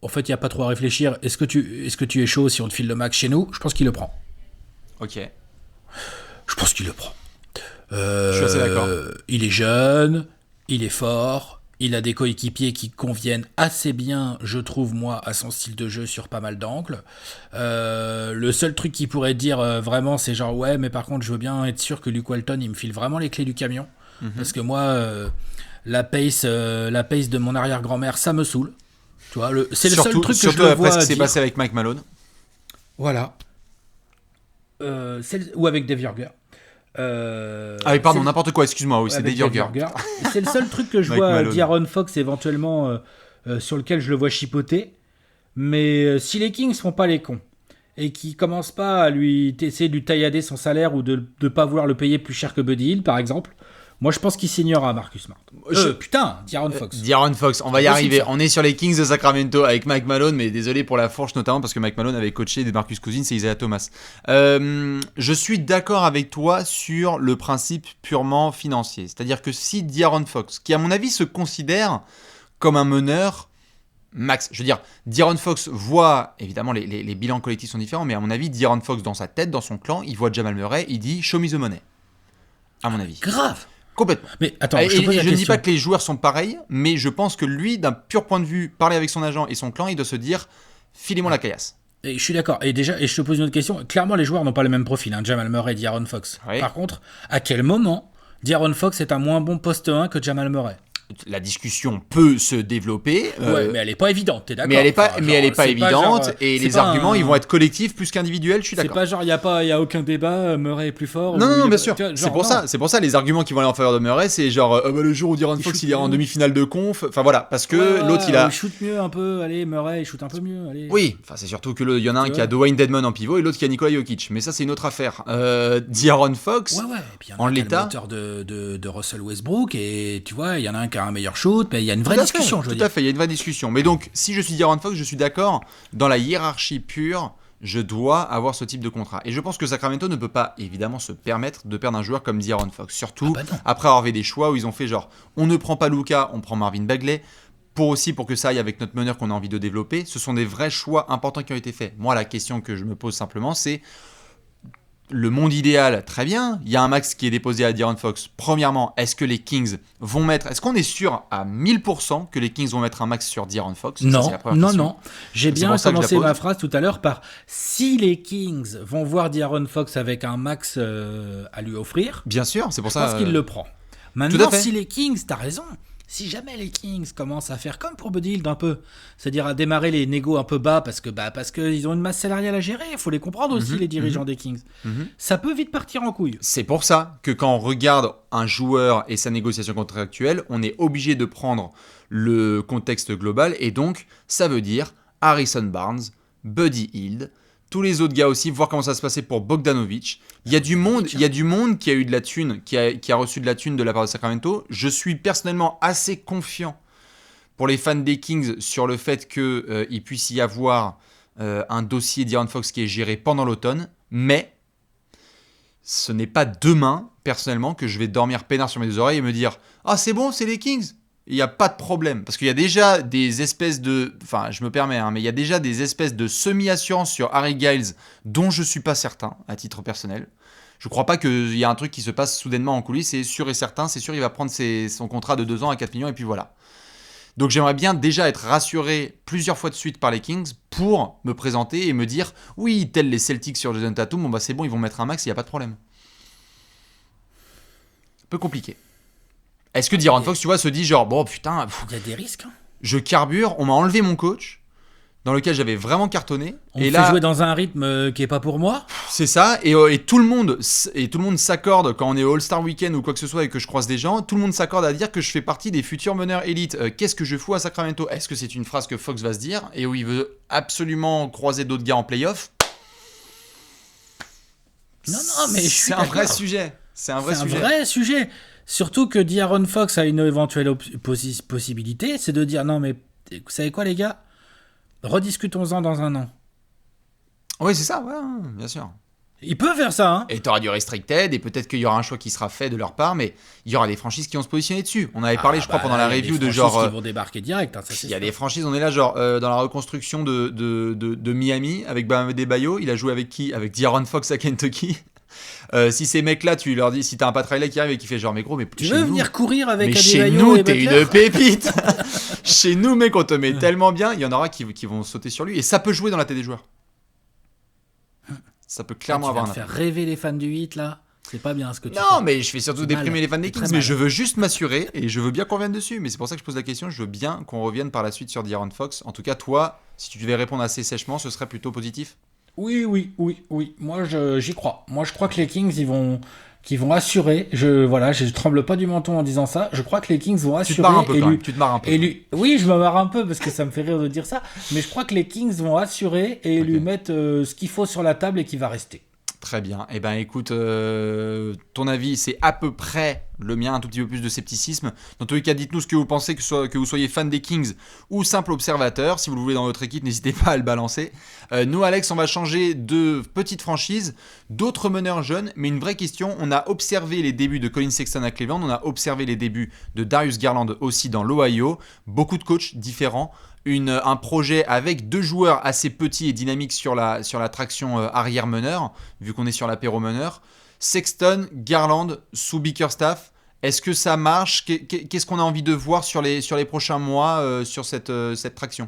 en fait, il n'y a pas trop à réfléchir, est-ce que tu es chaud si on te file le max chez nous ? Je pense qu'il le prend. Ok. Je pense qu'il le prend. Je suis assez d'accord. Il est jeune, il est fort, il a des coéquipiers qui conviennent assez bien, je trouve, moi, à son style de jeu sur pas mal d'angles. Le seul truc qu'il pourrait dire vraiment, c'est genre, ouais, mais par contre, je veux bien être sûr que Luke Walton, il me file vraiment les clés du camion. Parce que moi, la pace de mon arrière-grand-mère, ça me saoule. Tu vois, c'est le seul truc que je le vois après ce qui s'est dire. passé avec Mike Malone. Voilà. Ou avec Dave Joerger. Pardon, n'importe quoi, excuse-moi, oui, c'est Dave Joerger. C'est le seul truc que je vois De'Aaron Fox éventuellement sur lequel je le vois chipoter. Mais si les Kings font pas les cons et qui commencent pas à essayer de lui taillader son salaire ou de ne pas vouloir le payer plus cher que Buddy Hield, par exemple, moi je pense qu'il signera Marcus Smart. De'Aaron Fox. De'Aaron Fox, on va y arriver. On est sur les Kings de Sacramento avec Mike Malone, mais désolé pour la fourche notamment parce que Mike Malone avait coaché Marcus Cousins et Isaiah Thomas. Je suis d'accord avec toi sur le principe purement financier. C'est-à-dire que si De'Aaron Fox, qui à mon avis se considère comme un meneur max, je veux dire, De'Aaron Fox voit, évidemment les bilans collectifs sont différents, mais à mon avis, De'Aaron Fox dans sa tête, dans son clan, il voit Jamal Murray, il dit « show me the money ». À mon avis. Grave. Complètement. Mais attends, je ne dis pas que les joueurs sont pareils, mais je pense que lui, d'un pur point de vue, parler avec son agent et son clan, il doit se dire filez-moi la caillasse. Et je suis d'accord. Et je te pose une autre question. Clairement, les joueurs n'ont pas le même profil, hein, Jamal Murray et De'Aaron Fox. Oui. Par contre, à quel moment De'Aaron Fox est un moins bon poste 1 que Jamal Murray ? La discussion peut se développer. Ouais, mais elle est pas évidente, t'es d'accord ? Mais elle est pas évidente, et les arguments, ils vont être collectifs plus qu'individuels, je suis d'accord. C'est pas genre, il y a aucun débat, Murray est plus fort. Non, bien sûr. C'est pour ça, les arguments qui vont aller en faveur de Murray, c'est genre, le jour où De'Aaron Fox, il ira en demi-finale de conf, enfin voilà, parce que l'autre, il a... Il shoot mieux un peu, allez, Murray, il shoot un peu mieux, allez. Oui, enfin c'est surtout que il y en a un qui a Dwayne Dedmon en pivot et l'autre qui a Nikola Jokic, mais ça c'est une autre affaire. De'Aaron Fox, et puis il y en a un qui a le moteur de Russell Westbrook, et tu vois, il y en a un qui a un meilleur shoot. Il y a une vraie discussion, je veux dire. Tout à fait, il y a une vraie discussion. Mais donc, si je suis De'Aaron Fox, je suis d'accord, dans la hiérarchie pure, je dois avoir ce type de contrat. Et je pense que Sacramento ne peut pas, évidemment, se permettre de perdre un joueur comme De'Aaron Fox. Surtout après avoir fait des choix où ils ont fait genre, on ne prend pas Luka, on prend Marvin Bagley. pour que ça aille avec notre meneur qu'on a envie de développer. Ce sont des vrais choix importants qui ont été faits. Moi, la question que je me pose simplement, c'est le monde idéal, très bien. Il y a un max qui est déposé à De'Aaron Fox. Premièrement, est-ce que les Kings vont mettre... Est-ce qu'on est sûr à 1000% que les Kings vont mettre un max sur De'Aaron Fox? Non. J'ai bien commencé ma phrase tout à l'heure par si les Kings vont voir De'Aaron Fox avec un max à lui offrir. Bien sûr, c'est pour ça. Je pense qu'il le prend. Maintenant, si les Kings, t'as raison. Si jamais les Kings commencent à faire comme pour Buddy Hield un peu, c'est-à-dire à démarrer les négos un peu bas parce que ils ont une masse salariale à gérer, il faut les comprendre aussi les dirigeants des Kings. Ça peut vite partir en couille. C'est pour ça que quand on regarde un joueur et sa négociation contractuelle, on est obligé de prendre le contexte global et donc ça veut dire Harrison Barnes, Buddy Hield, tous les autres gars aussi, voir comment ça se passait pour Bogdanovic. Il y a du monde qui a eu de la thune, qui a reçu de la thune de la part de Sacramento. Je suis personnellement assez confiant pour les fans des Kings sur le fait qu'il puisse y avoir un dossier De'Aaron Fox qui est géré pendant l'automne. Mais ce n'est pas demain, personnellement, que je vais dormir peinard sur mes deux oreilles et me dire « Ah, c'est bon, c'est les Kings !» Il n'y a pas de problème. Parce qu'il y a déjà des espèces de... Enfin, je me permets, mais il y a déjà des espèces de semi-assurance sur Harry Giles dont je ne suis pas certain, à titre personnel. Je ne crois pas qu'il y a un truc qui se passe soudainement en coulisses. C'est sûr et certain. C'est sûr il va prendre son contrat de 2 ans à 4 millions et puis voilà. Donc j'aimerais bien déjà être rassuré plusieurs fois de suite par les Kings pour me présenter et me dire « Oui, tels les Celtics sur Jason Tatum, bon bah c'est bon, ils vont mettre un max, il n'y a pas de problème. » Un peu compliqué. Est-ce que De'Aaron Fox, tu vois, se dit genre, bon putain, il y a des risques. Je carbure, on m'a enlevé mon coach, dans lequel j'avais vraiment cartonné. On me fait jouer dans un rythme qui est pas pour moi. C'est ça, et tout le monde s'accorde quand on est au All-Star Weekend ou quoi que ce soit et que je croise des gens, tout le monde s'accorde à dire que je fais partie des futurs meneurs élites. Qu'est-ce que je fous à Sacramento? Est-ce que c'est une phrase que Fox va se dire et où il veut absolument croiser d'autres gars en playoff? Non, mais je suis C'est un vrai sujet. C'est un vrai sujet. Surtout que De'Aaron Fox a une éventuelle possibilité, c'est de dire non mais vous savez quoi les gars, rediscutons-en dans un an. Oui c'est ça, ouais, bien sûr. Il peut faire ça, hein. Et t'auras du restricted et peut-être qu'il y aura un choix qui sera fait de leur part, mais il y aura des franchises qui vont se positionner dessus. On avait parlé, je crois, pendant la review de genre. Qui vont débarquer direct. Hein, ça, il y a des franchises, on est là genre dans la reconstruction de Miami avec Bam Adebayo. Il a joué avec qui? Avec De'Aaron Fox à Kentucky. Si ces mecs-là, tu leur dis, si t'as un Pat Riley qui arrive et qui fait genre, mais gros, mais tu veux venir courir avec Adebayo chez nous, t'es une pépite. Chez nous, mec, on te met tellement bien, il y en aura qui vont sauter sur lui et ça peut jouer dans la tête des joueurs. Ça peut clairement avoir un faire rêver les fans du 8 là. C'est pas bien ce que tu fais. Non, mais je fais surtout déprimer les fans des Kings, mais je veux juste m'assurer et je veux bien qu'on revienne dessus. Mais c'est pour ça que je pose la question. Je veux bien qu'on revienne par la suite sur De'Aaron Fox. En tout cas, toi, si tu devais répondre assez sèchement, ce serait plutôt positif. Oui. Moi, j'y crois. Moi, je crois que les Kings, ils vont assurer. Je tremble pas du menton en disant ça. Je crois que les Kings vont assurer. Tu te marres un peu. Oui, je me marre un peu parce que ça me fait rire de dire ça. Mais je crois que les Kings vont assurer et lui mettre ce qu'il faut sur la table et qui va rester. Très bien. Eh ben, écoute, ton avis, c'est à peu près le mien, un tout petit peu plus de scepticisme. Dans tous les cas, dites-nous ce que vous pensez, que vous soyez fan des Kings ou simple observateur. Si vous le voulez dans votre équipe, n'hésitez pas à le balancer. Nous, Alex, on va changer de petite franchise, d'autres meneurs jeunes, mais une vraie question. On a observé les débuts de Colin Sexton à Cleveland, on a observé les débuts de Darius Garland aussi dans l'Ohio. Beaucoup de coachs différents. Un projet avec 2 joueurs assez petits et dynamiques sur la traction arrière-meneur, vu qu'on est sur l'apéro meneur. Sexton, Garland, sous Bickerstaff. Est-ce que ça marche? Qu'est-ce qu'on a envie de voir sur les prochains mois sur cette traction?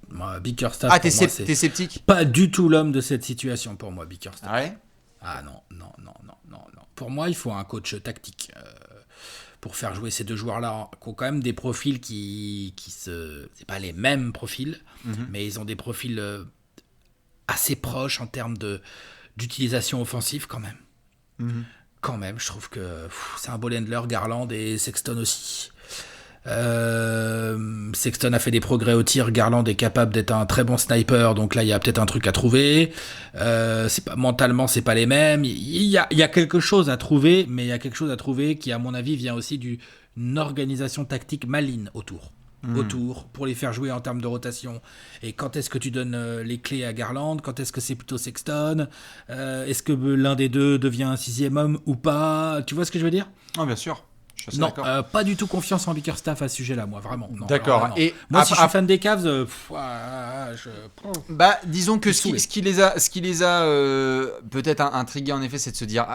Moi, Bickerstaff, t'es sceptique? Pas du tout l'homme de cette situation pour moi, Bickerstaff. Ah ouais? Ah non. Pour moi, il faut un coach tactique. Pour faire jouer ces 2 joueurs-là, qui ont quand même des profils c'est pas les mêmes profils, mais ils ont des profils assez proches en termes d'utilisation offensive quand même. Quand même, je trouve que c'est un ball handler, Garland et Sexton aussi. Sexton a fait des progrès au tir, Garland est capable d'être un très bon sniper, donc là il y a peut-être un truc à trouver. Mentalement c'est pas les mêmes, il y a quelque chose à trouver, mais il y a quelque chose à trouver qui à mon avis vient aussi d'une organisation tactique maligne autour. autour pour les faire jouer en termes de rotation. Et quand est-ce que tu donnes les clés à Garland? Quand est-ce que c'est plutôt Sexton? Est-ce que l'un des deux devient un 6e homme ou pas? Tu vois ce que je veux dire? Ah, bien sûr. Je suis assez Non, d'accord. pas du tout confiance en Bickerstaff à ce sujet-là, moi, vraiment. Non, D'accord. alors là, non. Et moi, si je suis fan des Cavs, je... Bah, disons que saoulé. ce qui les a peut-être intrigués en effet, c'est de se dire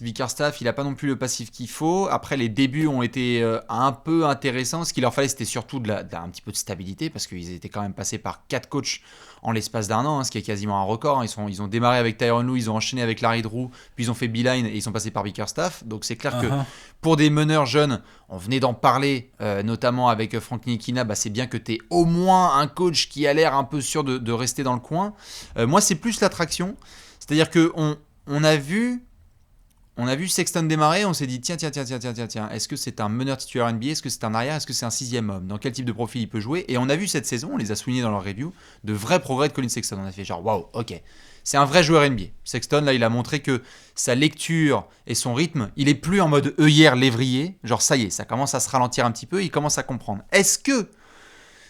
Bickerstaff, il a pas non plus le passif qu'il faut. Après, les débuts ont été un peu intéressants. Ce qu'il leur fallait, c'était surtout un petit peu de stabilité parce qu'ils étaient quand même passés par 4 coachs en l'espace d'un an, ce qui est quasiment un record. Ils ont démarré avec Tyronn Lue, ils ont enchaîné avec Larry Drew, puis ils ont fait Beeline et ils sont passés par Bickerstaff. Donc c'est clair que pour des meneurs jeunes, on venait d'en parler, notamment avec Frank Ntilikina, c'est bien que tu aies au moins un coach qui a l'air un peu sûr de rester dans le coin. Moi, c'est plus l'attraction. C'est-à-dire qu'on a vu Sexton démarrer, on s'est dit tiens, est-ce que c'est un meneur titulaire NBA, est-ce que c'est un arrière, est-ce que c'est un 6e homme, dans quel type de profil il peut jouer? Et on a vu cette saison, on les a soulignés dans leur review, de vrais progrès de Colin Sexton. On a fait genre waouh, ok, c'est un vrai joueur NBA. Sexton, là, il a montré que sa lecture et son rythme, il est plus en mode œillère lévrier, genre ça y est, ça commence à se ralentir un petit peu, il commence à comprendre. Est-ce que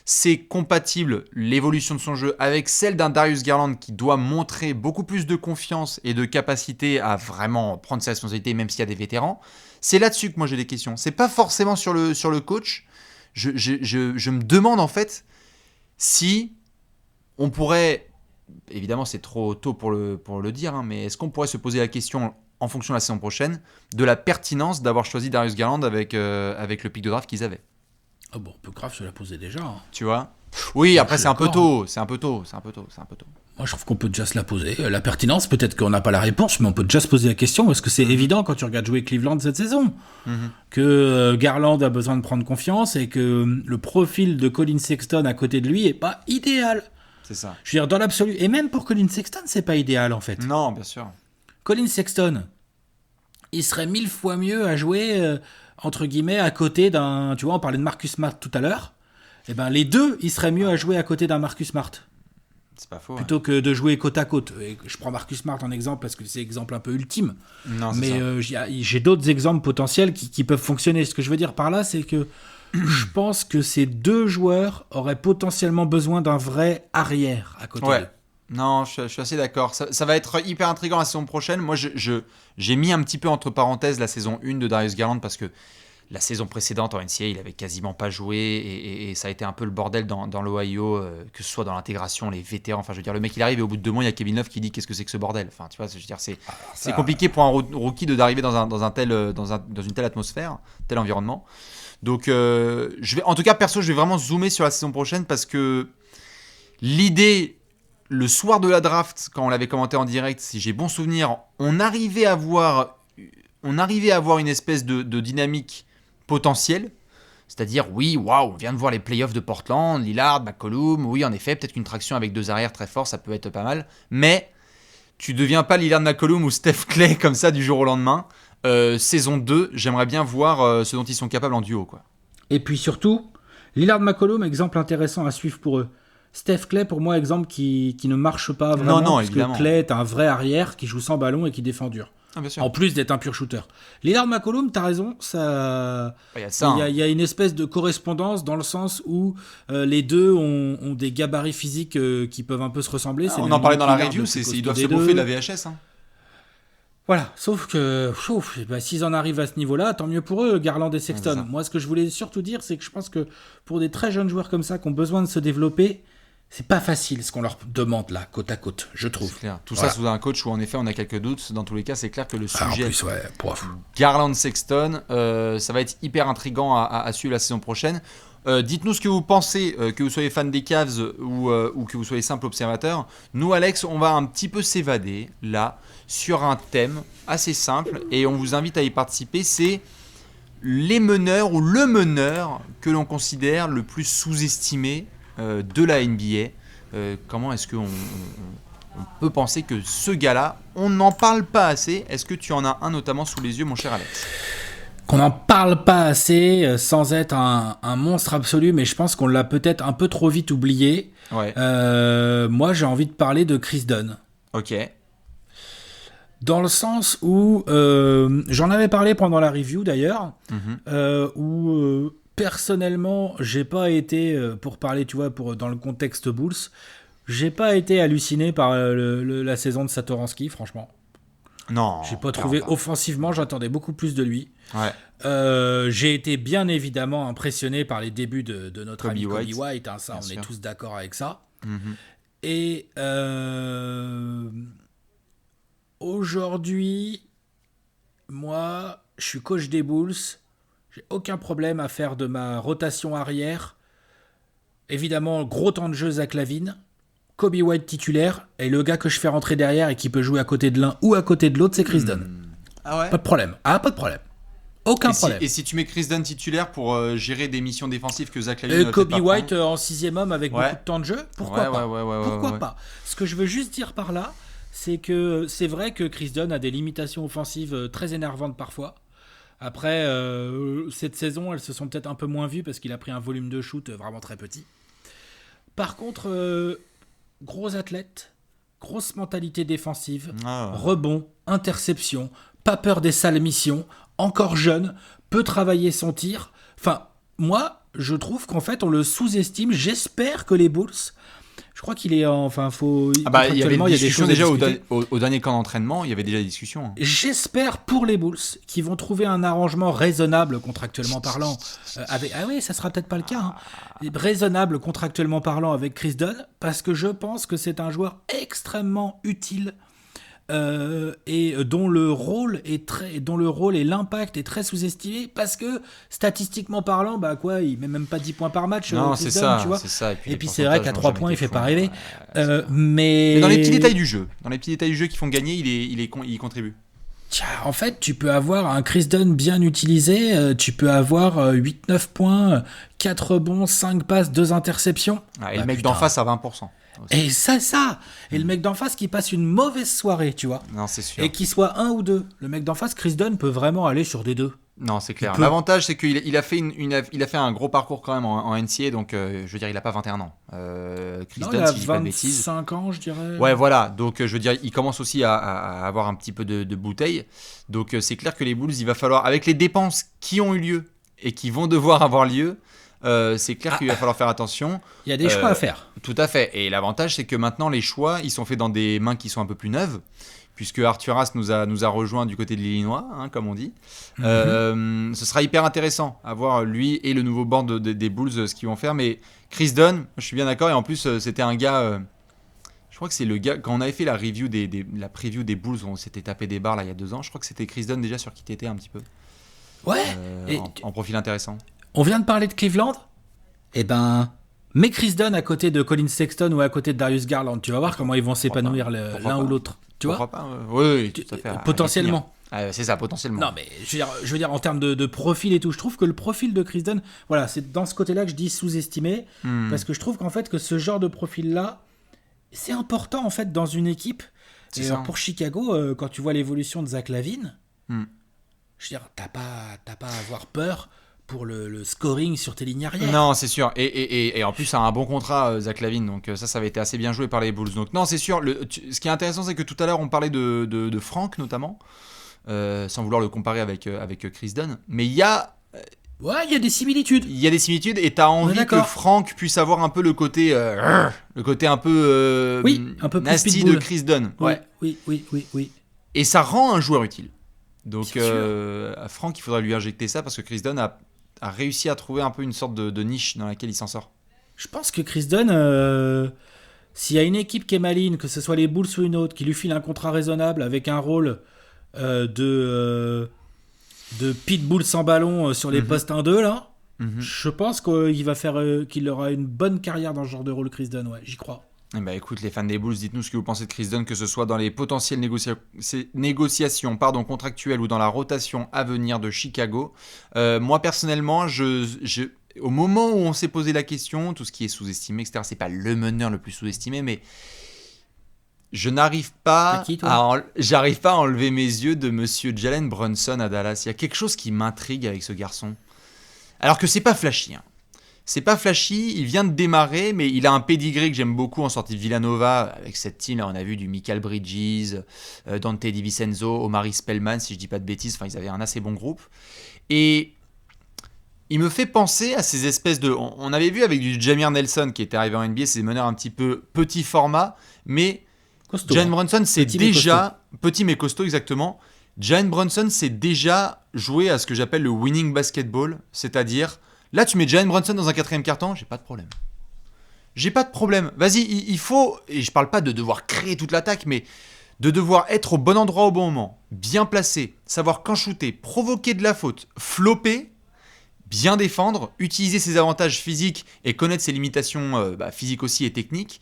c'est compatible, l'évolution de son jeu, avec celle d'un Darius Garland qui doit montrer beaucoup plus de confiance et de capacité à vraiment prendre ses responsabilités, même s'il y a des vétérans? C'est là-dessus que moi j'ai des questions. C'est pas forcément sur le coach. Je me demande en fait si on pourrait, évidemment c'est trop tôt pour le dire, mais est-ce qu'on pourrait se poser la question en fonction de la saison prochaine de la pertinence d'avoir choisi Darius Garland avec le pick de draft qu'ils avaient? Ah bon, on peut grave se la poser déjà. Tu vois? Oui, après je suis c'est un peu d'accord, tôt, c'est un peu tôt. Moi, je trouve qu'on peut déjà se la poser. La pertinence, peut-être qu'on n'a pas la réponse, mais on peut déjà se poser la question. Parce que c'est évident quand tu regardes jouer Cleveland cette saison que Garland a besoin de prendre confiance et que le profil de Colin Sexton à côté de lui est pas idéal. C'est ça. Je veux dire, dans l'absolu. Et même pour Colin Sexton, c'est pas idéal en fait. Non, bien sûr. Colin Sexton, il serait 1000 fois mieux à jouer, entre guillemets, à côté d'un... Tu vois, on parlait de Marcus Smart tout à l'heure. Eh ben, les deux, il serait mieux à jouer à côté d'un Marcus Smart. C'est pas faux. Plutôt que de jouer côte à côte. Et je prends Marcus Smart en exemple parce que c'est l'exemple un peu ultime. Non, c'est mais j'ai d'autres exemples potentiels qui peuvent fonctionner. Ce que je veux dire par là, c'est que je pense que ces deux joueurs auraient potentiellement besoin d'un vrai arrière à côté d'eux. Non, je suis assez d'accord. Ça va être hyper intriguant la saison prochaine. Moi, j'ai mis un petit peu entre parenthèses la saison 1 de Darius Garland parce que la saison précédente en NCAA, il avait quasiment pas joué et ça a été un peu le bordel dans l'Ohio, que ce soit dans l'intégration, les vétérans. Enfin, je veux dire, le mec il arrive et au bout de 2 mois, il y a Kevin Love qui dit qu'est-ce que c'est que ce bordel. Enfin, tu vois, je veux dire, c'est compliqué pour un rookie d'arriver dans une telle atmosphère, tel environnement. Donc, en tout cas, perso, je vais vraiment zoomer sur la saison prochaine parce que l'idée. Le soir de la draft, quand on l'avait commenté en direct, si j'ai bon souvenir, on arrivait à avoir une espèce de dynamique potentielle. C'est-à-dire, oui, waouh, on vient de voir les playoffs de Portland, Lillard, McCollum, oui, en effet, peut-être qu'une traction avec 2 arrières très forts, ça peut être pas mal. Mais tu deviens pas Lillard, McCollum ou Steph Clay comme ça du jour au lendemain. Saison 2, j'aimerais bien voir ce dont ils sont capables en duo, quoi. Et puis surtout, Lillard McCollum, exemple intéressant à suivre pour eux. Steph Clay, pour moi, exemple qui ne marche pas vraiment. Non, parce évidemment. que Clay est un vrai arrière qui joue sans ballon et qui défend dur. Ah, bien sûr. En plus d'être un pur shooter. Lillard McCollum, t'as raison, ça... Il y a une espèce de correspondance dans le sens où les deux ont des gabarits physiques qui peuvent un peu se ressembler. On en parlait dans la review, ils doivent se bouffer de la VHS. Voilà, sauf que s'ils en arrivent à ce niveau-là, tant mieux pour eux, Garland et Sexton. Moi, ce que je voulais surtout dire, c'est que je pense que pour des très jeunes joueurs comme ça qui ont besoin de se développer, c'est pas facile ce qu'on leur demande là, côte à côte, je trouve. C'est clair. Tout ça sous un coach où en effet on a quelques doutes. Dans tous les cas, c'est clair que le sujet en plus, Garland-Sexton, ça va être hyper intriguant à suivre la saison prochaine. Dites-nous ce que vous pensez, que vous soyez fan des Cavs ou que vous soyez simple observateur. Nous, Alex, on va un petit peu s'évader là sur un thème assez simple et on vous invite à y participer. C'est les meneurs ou le meneur que l'on considère le plus sous-estimé de la NBA. Comment est-ce qu'on peut penser que ce gars-là, on n'en parle pas assez? Est-ce que tu en as un notamment sous les yeux, mon cher Alex? Qu'on n'en parle pas assez sans être un monstre absolu, mais je pense qu'on l'a peut-être un peu trop vite oublié. Ouais. Moi, j'ai envie de parler de Chris Dunn. Ok. Dans le sens où, j'en avais parlé pendant la review d'ailleurs, où personnellement, j'ai pas été, pour parler, tu vois, dans le contexte Bulls, j'ai pas été halluciné par la saison de Satoransky, franchement. Non. J'ai pas trouvé offensivement, j'attendais beaucoup plus de lui. Ouais. J'ai été bien évidemment impressionné par les débuts de notre ami Kobe White, hein, ça, bien on sûr. est tous d'accord avec ça. Mhm. Et aujourd'hui, moi, je suis coach des Bulls. J'ai aucun problème à faire de ma rotation arrière. Évidemment, gros temps de jeu Zach LaVine. Kobe White titulaire. Et le gars que je fais rentrer derrière et qui peut jouer à côté de l'un ou à côté de l'autre, c'est Chris Dunn. Ah ouais. Pas de problème. Pas de problème. Aucun problème. Et si tu mets Chris Dunn titulaire pour gérer des missions défensives que Zach LaVine Kobe White en 6ème homme avec beaucoup de temps de jeu, pourquoi pas. Pourquoi pas. Ce que je veux juste dire par là, c'est que c'est vrai que Chris Dunn a des limitations offensives très énervantes parfois. Après, cette saison, elles se sont peut-être un peu moins vues parce qu'il a pris un volume de shoot vraiment très petit. Par contre, gros athlète, grosse mentalité défensive, rebond, interception, pas peur des sales missions, encore jeune, peut travailler son tir. Enfin, moi, je trouve qu'en fait, on le sous-estime. J'espère que les Bulls... Je crois qu'il est en... Enfin, faut... il y avait des discussions déjà au dernier camp d'entraînement, il y avait déjà des discussions. J'espère pour les Bulls qu'ils vont trouver un arrangement raisonnable contractuellement parlant. Ah oui, ça sera peut-être pas le cas. Hein. Raisonnable contractuellement parlant avec Chris Dunn, parce que je pense que c'est un joueur extrêmement utile et dont le rôle et l'impact est très sous-estimé parce que statistiquement parlant, il met même pas 10 points par match. Non, Chris c'est Dunn, ça, tu vois. c'est ça. Et puis c'est vrai qu'à 3 points, il fait pas rêver. Mais dans les petits détails du jeu, qui font gagner, il contribue. Tiens, en fait, tu peux avoir un Chris Dunn bien utilisé, tu peux avoir 8-9 points, 4 rebonds, 5 passes, 2 interceptions. Et le mec d'en face à 20%. Et ça. Et le mec d'en face qui passe une mauvaise soirée, tu vois. Non, c'est sûr. Et qui soit 1 ou 2. Le mec d'en face, Chris Dunn, peut vraiment aller sur des 2. Non, c'est clair. L'avantage, c'est qu'il a fait un gros parcours quand même en NCAA, donc je veux dire, il a pas 21 ans. Chris Dunn, si je dis pas de bêtises. 25 ans, je dirais. Ouais, voilà. Donc, je veux dire, il commence aussi à avoir un petit peu de bouteille. Donc, c'est clair que les Bulls, il va falloir, avec les dépenses qui ont eu lieu et qui vont devoir avoir lieu, c'est clair qu'il va falloir faire attention. Il y a des choix à faire. Tout à fait. Et l'avantage, c'est que maintenant, les choix, ils sont faits dans des mains qui sont un peu plus neuves, puisque Arthur Ashe nous a rejoint du côté de l'Illinois, comme on dit. Ce sera hyper intéressant à voir lui et le nouveau board des Bulls ce qu'ils vont faire. Mais Chris Dunn, je suis bien d'accord. Et en plus, c'était un gars... je crois que c'est le gars... Quand on avait fait la preview des Bulls, on s'était tapé des barres là, il y a 2 ans. Je crois que c'était Chris Dunn déjà sur qui t'étais un petit peu. Ouais. En profil intéressant. On vient de parler de Cleveland. Eh ben... mets Chris Dunn à côté de Colin Sexton ou à côté de Darius Garland. Tu vas voir comment ils vont s'épanouir l'un ou l'autre. Tu vois pas, oui, tout à fait. Potentiellement. C'est ça, potentiellement. Non, mais je veux dire en termes de profil et tout, je trouve que le profil de Chris Dunn, voilà, c'est dans ce côté-là que je dis sous-estimé, parce que je trouve qu'en fait que ce genre de profil-là, c'est important en fait dans une équipe. Et alors, pour Chicago, quand tu vois l'évolution de Zach LaVine, je veux dire, t'as pas à avoir peur pour le scoring sur tes lignes arrière. Non, c'est sûr. Et en plus, ça a un bon contrat, Zach LaVine. Donc ça avait été assez bien joué par les Bulls. Donc non, c'est sûr. Ce qui est intéressant, c'est que tout à l'heure, on parlait de Frank, notamment, sans vouloir le comparer avec Chris Dunn. Mais il y a... ouais, il y a des similitudes. Il y a des similitudes et tu as envie que Frank puisse avoir un peu le côté un peu, un peu nasty de Chris Dunn. Ouais. Oui. Et ça rend un joueur utile. Donc à Frank, il faudra lui injecter ça parce que Chris Dunn a réussi à trouver un peu une sorte de niche dans laquelle il s'en sort. Je pense que Chris Dunn, s'il y a une équipe qui est maligne, que ce soit les Bulls ou une autre, qui lui file un contrat raisonnable avec un rôle de pitbull sans ballon sur les postes 1-2, là, je pense qu'il aura une bonne carrière dans ce genre de rôle, Chris Dunn, ouais, j'y crois. Eh ben, écoute, les fans des Bulls, dites-nous ce que vous pensez de Chris Dunn, que ce soit dans les potentielles négociations contractuelles ou dans la rotation à venir de Chicago. Moi, personnellement, au moment où on s'est posé la question, tout ce qui est sous-estimé, etc., c'est pas le meneur le plus sous-estimé, mais je n'arrive pas à enlever mes yeux de Monsieur Jalen Brunson à Dallas. Il y a quelque chose qui m'intrigue avec ce garçon. Alors que c'est pas flashy, hein. C'est pas flashy, il vient de démarrer, mais il a un pédigré que j'aime beaucoup en sortie de Villanova. Avec cette team, là, on a vu du Michael Bridges, Dante DiVincenzo, Omari Spellman, si je dis pas de bêtises. Enfin, ils avaient un assez bon groupe. Et il me fait penser à ces espèces de... On avait vu avec du Jameer Nelson qui était arrivé en NBA, ces meneurs un petit peu petit format, mais Costaud. Jalen Brunson, c'est Petit mais déjà... Petit mais costaud, exactement. Jalen Brunson, c'est déjà joué à ce que j'appelle le winning basketball, c'est-à-dire, là tu mets Jalen Brunson dans un 4e quart-temps, j'ai pas de problème. J'ai pas de problème. Vas-y, il faut... Et je parle pas de devoir créer toute l'attaque, mais de devoir être au bon endroit au bon moment, bien placé, savoir quand shooter, provoquer de la faute, flopper, bien défendre, utiliser ses avantages physiques et connaître ses limitations physiques aussi et techniques.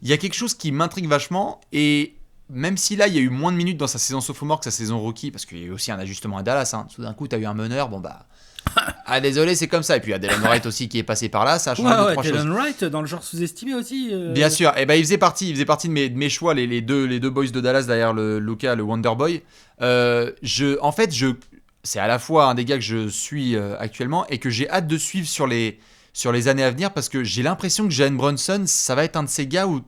Il y a quelque chose qui m'intrigue vachement et même si là il y a eu moins de minutes dans sa saison sophomore que sa saison rookie, parce qu'il y a eu aussi un ajustement à Dallas, hein. Tout d'un coup tu as eu un meneur, bon bah... Ah désolé, c'est comme ça. Et puis il y a Delon Wright aussi qui est passé par là, ça a changé deux, trois choses. Delon Wright dans le genre sous-estimé aussi. Bien sûr, et il faisait partie de mes choix, les deux boys de Dallas derrière le Luka, le Wonder Boy. C'est à la fois un des gars que je suis actuellement et que j'ai hâte de suivre sur les années à venir parce que j'ai l'impression que Jalen Brunson, ça va être un de ces gars où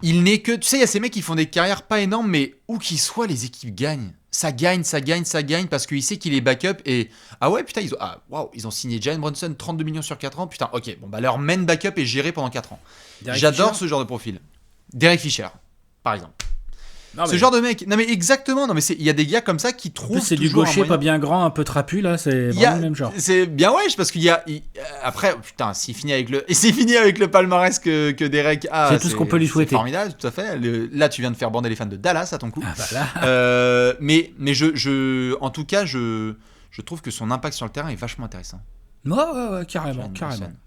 il n'est que... Tu sais, il y a ces mecs qui font des carrières pas énormes, mais où qu'ils soient, les équipes gagnent. Ça gagne parce qu'il sait qu'il est backup et... Ah ouais, putain, ils ont signé Jalen Brunson 32 millions sur 4 ans. Putain, ok, bon bah leur main backup est géré pendant 4 ans. J'adore ce genre de profil. Derek Fisher, par exemple. Ce genre de mec, non mais exactement, non mais il y a des gars comme ça qui trouvent. En plus, c'est du gaucher pas bien grand, un peu trapu là, c'est vraiment le même genre. C'est bien wesh parce qu'il y a après putain, s'il finit avec le palmarès que Derek a, c'est tout ce qu'on peut lui souhaiter. C'est formidable, tout à fait. Là, tu viens de faire bander les fans de Dallas à ton coup. Ah bah là. Mais en tout cas, je trouve que son impact sur le terrain est vachement intéressant. Ouais, carrément.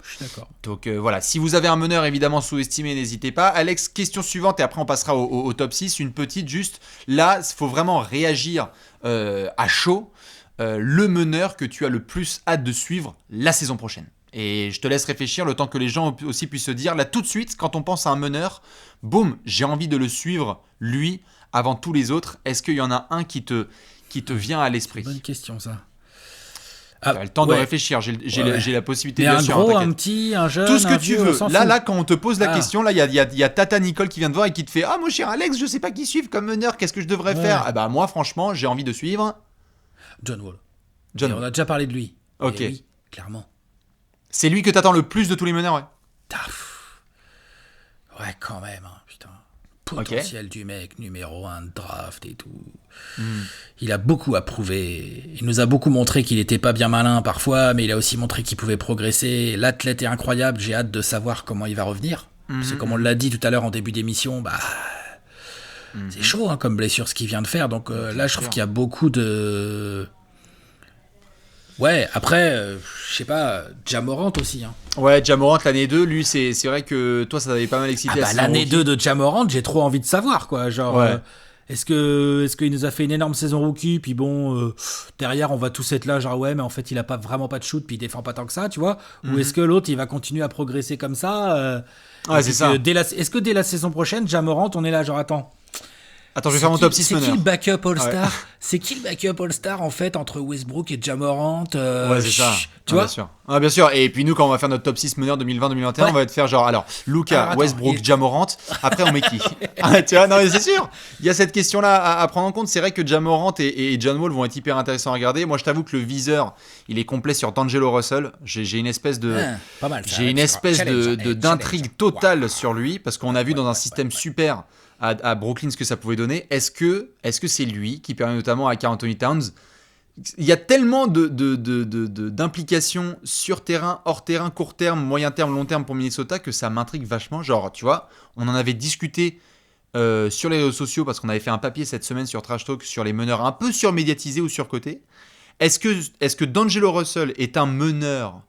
Je suis d'accord. Donc voilà, si vous avez un meneur évidemment sous-estimé, n'hésitez pas. Alex, question suivante et après on passera au top 6. Une petite juste, là, il faut vraiment réagir à chaud. Le meneur que tu as le plus hâte de suivre la saison prochaine. Et je te laisse réfléchir le temps que les gens aussi puissent se dire, là tout de suite, quand on pense à un meneur, boum, j'ai envie de le suivre, lui, avant tous les autres. Est-ce qu'il y en a un qui te vient à l'esprit ? Bonne question ça. Tu as le temps de réfléchir, j'ai la possibilité de bien sûr. Un gros, un petit, un jeune, tout ce que un tu vieux, veux. Là, quand on te pose la question, là, il y a Tata Nicole qui vient te voir et qui te fait « Ah, mon cher Alex, je sais pas qui suivre comme meneur, qu'est-ce que je devrais faire ?» Ah bah moi, franchement, j'ai envie de suivre... John Wall. On a déjà parlé de lui. Ok. Oui, clairement. C'est lui que t'attends le plus de tous les meneurs, ouais. Ouais, quand même, hein, putain. Potentiel du mec, numéro 1 de draft et tout. Il a beaucoup à prouver. Il nous a beaucoup montré qu'il était pas bien malin parfois, mais il a aussi montré qu'il pouvait progresser. L'athlète est incroyable, j'ai hâte de savoir comment il va revenir. Parce que comme on l'a dit tout à l'heure en début d'émission, c'est chaud hein, comme blessure ce qu'il vient de faire. Donc là, je trouve qu'il y a beaucoup de... Ouais, après, je sais pas, Ja Morant aussi. Hein. Ouais, Ja Morant, l'année 2, lui, c'est vrai que toi, ça t'avait pas mal excité. L'année 2 de Ja Morant, j'ai trop envie de savoir, quoi. Genre, est-ce qu'il nous a fait une énorme saison rookie, puis bon, derrière, on va tous être là, genre, ouais, mais en fait, il a vraiment pas de shoot, puis il défend pas tant que ça, tu vois. Ou est-ce que l'autre, il va continuer à progresser comme ça Ouais, c'est ça. Est-ce que dès la saison prochaine, Ja Morant, on est là, genre, attends, je vais faire mon top 6 meneur. C'est qui le backup All-Star C'est qui le backup All-Star en fait entre Westbrook et Ja Morant Ouais, c'est ça. Tu vois bien sûr. Et puis nous, quand on va faire notre top 6 meneur 2020-2021, on va te faire genre, alors, Luka, Westbrook, Ja Morant, après on met qui Tu vois, non mais c'est sûr. Il y a cette question-là à prendre en compte. C'est vrai que Ja Morant et John Wall vont être hyper intéressants à regarder. Moi, je t'avoue que le viseur, il est complet sur D'Angelo Russell. J'ai une espèce de... pas mal, j'ai une espèce d'intrigue totale sur lui, parce qu'on a vu dans un système super... À Brooklyn ce que ça pouvait donner. Est-ce que c'est lui qui permet notamment à Karl Anthony Towns? Il y a tellement d'implications sur terrain, hors terrain, court terme, moyen terme, long terme pour Minnesota que ça m'intrigue vachement. Genre, tu vois, on en avait discuté sur les réseaux sociaux parce qu'on avait fait un papier cette semaine sur Trash Talk sur les meneurs un peu surmédiatisés ou surcotés. Est-ce que D'Angelo Russell est un meneur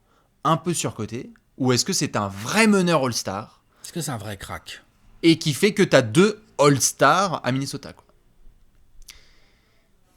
un peu surcoté ou est-ce que c'est un vrai meneur All-Star? Est-ce que c'est un vrai crack? Et qui fait que tu as 2 All-Stars à Minnesota, quoi.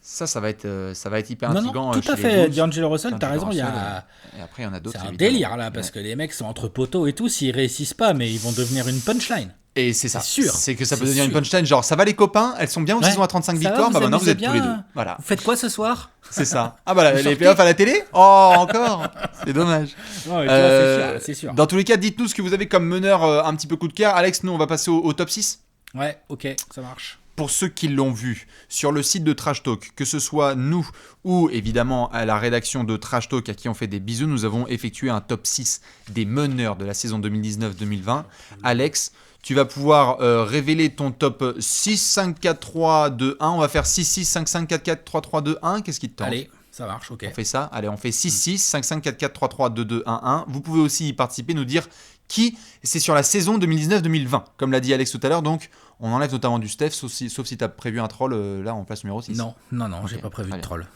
Ça va être hyper intriguant. Non, tout à fait. D'Angelo Russell, t'as raison. Et après, il y en a d'autres. C'est un délire, là, parce que les mecs sont entre poteaux et tout. S'ils réussissent pas, mais ils vont devenir une punchline. Et c'est ça. C'est sûr. C'est que ça peut devenir une punchline. Genre, ça va les copains, elles sont bien ou s'ils sont à 35 victoires, maintenant vous êtes tous les deux. Voilà. Vous faites quoi ce soir? C'est ça. Ah bah les playoffs à la télé? Oh, encore. C'est dommage. Ouais, c'est sûr. Dans tous les cas, dites-nous ce que vous avez comme meneur un petit peu coup de cœur. Alex, nous on va passer au top 6. Ouais, ok, ça marche. pour ceux qui l'ont vu sur le site de Trash Talk, que ce soit nous ou évidemment à la rédaction de Trash Talk à qui on fait des bisous, nous avons effectué un top 6 des meneurs de la saison 2019-2020. Alex, tu vas pouvoir révéler ton top 6, 5, 4, 3, 2, 1. On va faire 6, 6, 5, 5, 4, 4, 3, 3, 2, 1. Qu'est-ce qui te tente ? Allez, ça marche, ok. On fait ça. Allez, on fait 6, 6, 5, 5, 4, 4, 3, 3, 2, 2, 1, 1. Vous pouvez aussi y participer, nous dire qui c'est sur la saison 2019-2020. Comme l'a dit Alex tout à l'heure, donc on enlève notamment du Steph, sauf si tu as prévu un troll là en place numéro 6. Non, okay. J'ai pas prévu de troll.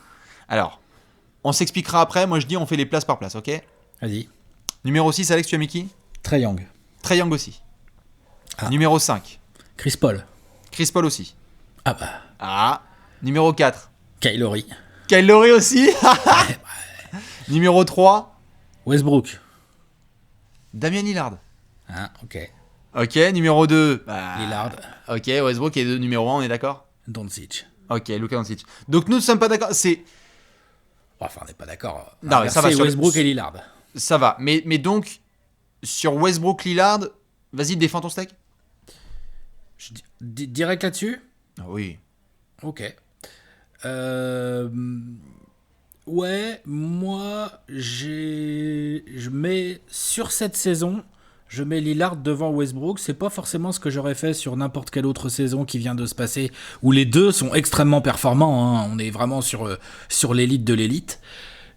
Alors, on s'expliquera après. Moi, je dis on fait les places par place, ok ? Vas-y. Numéro 6, Alex, tu as mis qui ? Trae Young. Trae Young aussi. Numéro 5. Chris Paul. Chris Paul aussi. Ah. Numéro 4. Kyle Lowry. Kyle Lowry aussi. Numéro 3. Westbrook. Damien Lillard. Ok. Ok, numéro 2. Lillard. Ok, Westbrook est numéro 1, on est d'accord ? Doncic. Ok, Luka Doncic. Donc nous ne sommes pas d'accord. Enfin, on n'est pas d'accord. Non, mais ça va. Westbrook et Lillard. Ça va. Mais donc, sur Westbrook, Lillard, vas-y, défends ton steak. Direct là-dessus ? Oui. Ok. Ouais, moi, je mets sur cette saison, je mets Lillard devant Westbrook. C'est pas forcément ce que j'aurais fait sur n'importe quelle autre saison qui vient de se passer, où les deux sont extrêmement performants. On est vraiment sur l'élite de l'élite.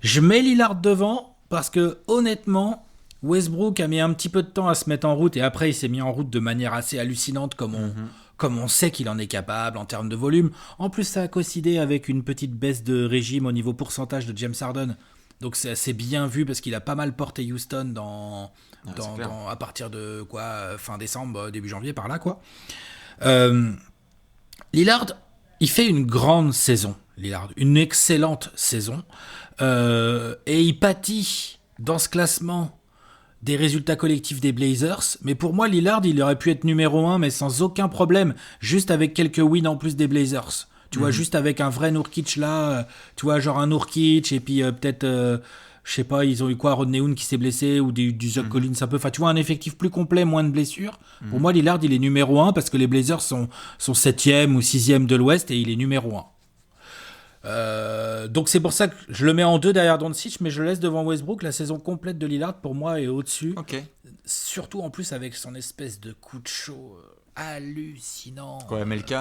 Je mets Lillard devant parce que, honnêtement, Westbrook a mis un petit peu de temps à se mettre en route et après il s'est mis en route de manière assez hallucinante comme on sait qu'il en est capable en termes de volume. En plus, ça a coïncidé avec une petite baisse de régime au niveau pourcentage de James Harden. Donc c'est assez bien vu parce qu'il a pas mal porté Houston à partir de fin décembre, début janvier, par là quoi. Lillard, il fait une grande saison. Lillard, une excellente saison. Et il pâtit dans ce classement des résultats collectifs des Blazers, mais pour moi Lillard il aurait pu être numéro 1 mais sans aucun problème, juste avec quelques wins en plus des Blazers, tu vois, juste avec un vrai Nurkic là, tu vois, genre un Nurkic et puis peut-être je sais pas, ils ont eu quoi, Rodney Hood qui s'est blessé ou du Zach Collins un peu, enfin tu vois, un effectif plus complet, moins de blessures. Pour moi Lillard il est numéro 1 parce que les Blazers sont 7e ou 6e de l'Ouest et il est numéro 1. Donc c'est pour ça que je le mets en 2 derrière Doncic, mais je le laisse devant Westbrook. La saison complète de Lillard pour moi est au-dessus. Ok. Surtout en plus avec son espèce de coup de chaud hallucinant. Quoi, MLK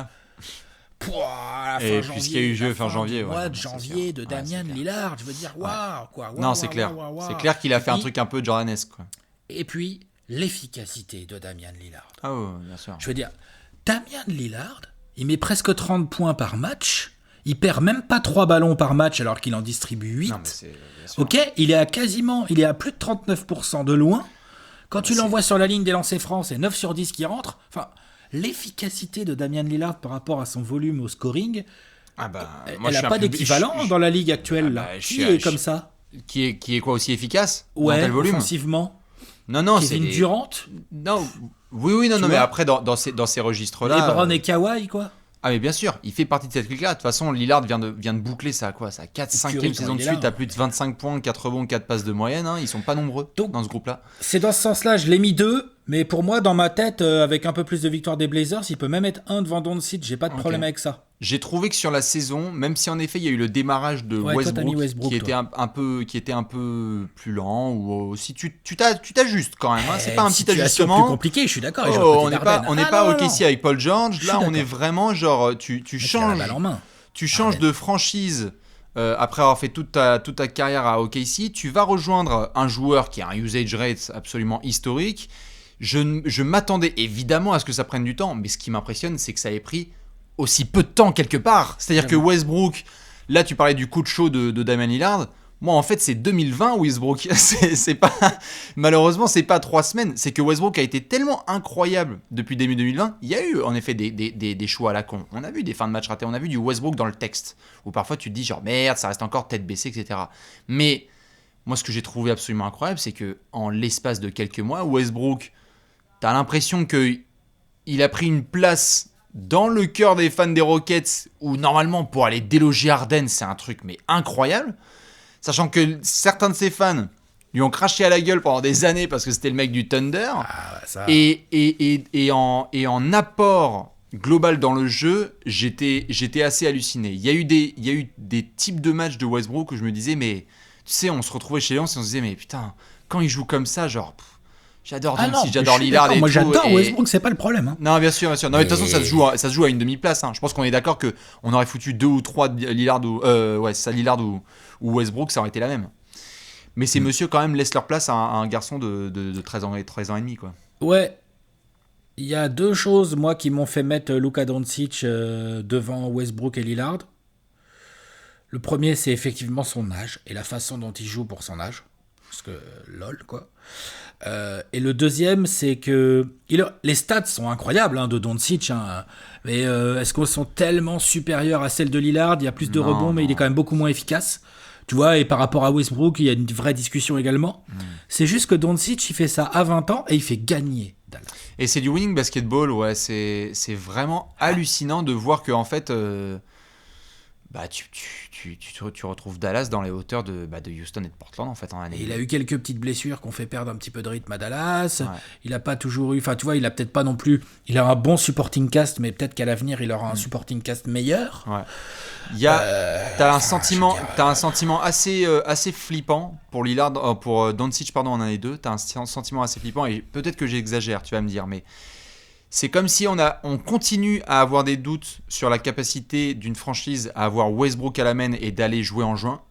Et puisqu'il y a eu jeu fin janvier. Mois de janvier de Damian Lillard, je veux dire, waouh quoi. Non, c'est clair. C'est clair qu'il a fait un truc un peu Jordanesque, quoi. Et puis l'efficacité de Damian Lillard. Ah oui, bien sûr. Je veux dire, Damian Lillard, il met presque 30 points par match. Il perd même pas 3 ballons par match alors qu'il en distribue 8. Non, mais c'est, bien sûr. Ok, il est à plus de 39% de loin. Quand tu l'envoies sur la ligne des lancers francs, c'est 9 sur 10 qui rentrent. Enfin, l'efficacité de Damian Lillard par rapport à son volume au scoring, elle n'a pas d'équivalent dans la ligue actuelle. Qui est comme ça ? Qui est quoi, aussi efficace ? Ouais, tel volume ? offensivement. Non, Kevin Durant ? Non, oui, non, mais après, dans ces registres-là... LeBron et Kawhi, quoi. Ah mais bien sûr, il fait partie de cette clique-là. De toute façon, Lillard vient de boucler sa 4-5e saison de suite à plus de 25 points, 4 rebonds, 4 passes de moyenne. Ils sont pas nombreux dans ce groupe-là. C'est dans ce sens-là, je l'ai mis 2, mais pour moi, dans ma tête, avec un peu plus de victoire des Blazers, il peut même être 1 devant Doncic. J'ai pas de problème avec ça. J'ai trouvé que sur la saison, même si en effet il y a eu le démarrage de Westbrook qui était un peu plus lent, ou si tu t'ajustes quand même, c'est pas un petit ajustement plus compliqué, je suis d'accord. On n'est pas OKC avec Paul George, là on est vraiment genre tu changes de franchise après avoir fait toute ta carrière à OKC, tu vas rejoindre un joueur qui a un usage rate absolument historique. Je m'attendais évidemment à ce que ça prenne du temps, mais ce qui m'impressionne, c'est que ça ait pris aussi peu de temps quelque part. C'est-à-dire que Westbrook, là tu parlais du coup de chaud de Damian Lillard, moi en fait c'est 2020 Westbrook, c'est pas, malheureusement c'est pas 3 semaines, c'est que Westbrook a été tellement incroyable depuis début 2020, il y a eu en effet des choix à la con, on a vu des fins de match ratés, on a vu du Westbrook dans le texte, où parfois tu te dis genre merde ça reste encore tête baissée, etc. Mais moi ce que j'ai trouvé absolument incroyable, c'est que en l'espace de quelques mois, Westbrook, t'as l'impression qu'il a pris une place dans le cœur des fans des Rockets, où normalement pour aller déloger Harden c'est un truc mais incroyable, sachant que certains de ses fans lui ont craché à la gueule pendant des années parce que c'était le mec du Thunder, et en apport global dans le jeu, j'étais assez halluciné. Il y a eu des types de matchs de Westbrook où je me disais, mais tu sais, on se retrouvait chez Léon et on se disait, mais putain, quand il joue comme ça, genre, j'adore Doncic, j'adore Lillard et tout. Moi j'adore Westbrook, c'est pas le problème. Hein. Non, bien sûr. Non, mais de toute façon, ça se joue à une demi-place. Hein. Je pense qu'on est d'accord qu'on aurait foutu 2 ou 3 Lillard Lillard ou Westbrook, ça aurait été la même. Mais ces messieurs, quand même, laissent leur place à un garçon de 13 ans et demi, quoi. Ouais. Il y a 2 choses, moi, qui m'ont fait mettre Luka Doncic devant Westbrook et Lillard. Le premier, c'est effectivement son âge et la façon dont il joue pour son âge. Parce que, lol, quoi. Et le deuxième, c'est que les stats sont incroyables de Doncic, mais est-ce qu'elles sont tellement supérieures à celles de Lillard? Il y a plus de rebonds, mais il est quand même beaucoup moins efficace. Tu vois, et par rapport à Westbrook, il y a une vraie discussion également. C'est juste que Doncic, il fait ça à 20 ans et il fait gagner Dallas. Et c'est du winning basketball, ouais. C'est vraiment hallucinant de voir que en fait, tu retrouves Dallas dans les hauteurs de Houston et de Portland en fait en année. Et il a eu quelques petites blessures qui ont fait perdre un petit peu de rythme à Dallas. Ouais. Il n'a pas toujours eu, enfin tu vois, il a peut-être pas non plus. Il a un bon supporting cast, mais peut-être qu'à l'avenir il aura un supporting cast meilleur. Ouais. T'as un sentiment assez flippant pour Lillard, pour Doncic en année 2. T'as un sentiment assez flippant et peut-être que j'exagère, tu vas me dire, mais c'est comme si on continue à avoir des doutes sur la capacité d'une franchise à avoir Westbrook à la main et d'aller jouer en juin.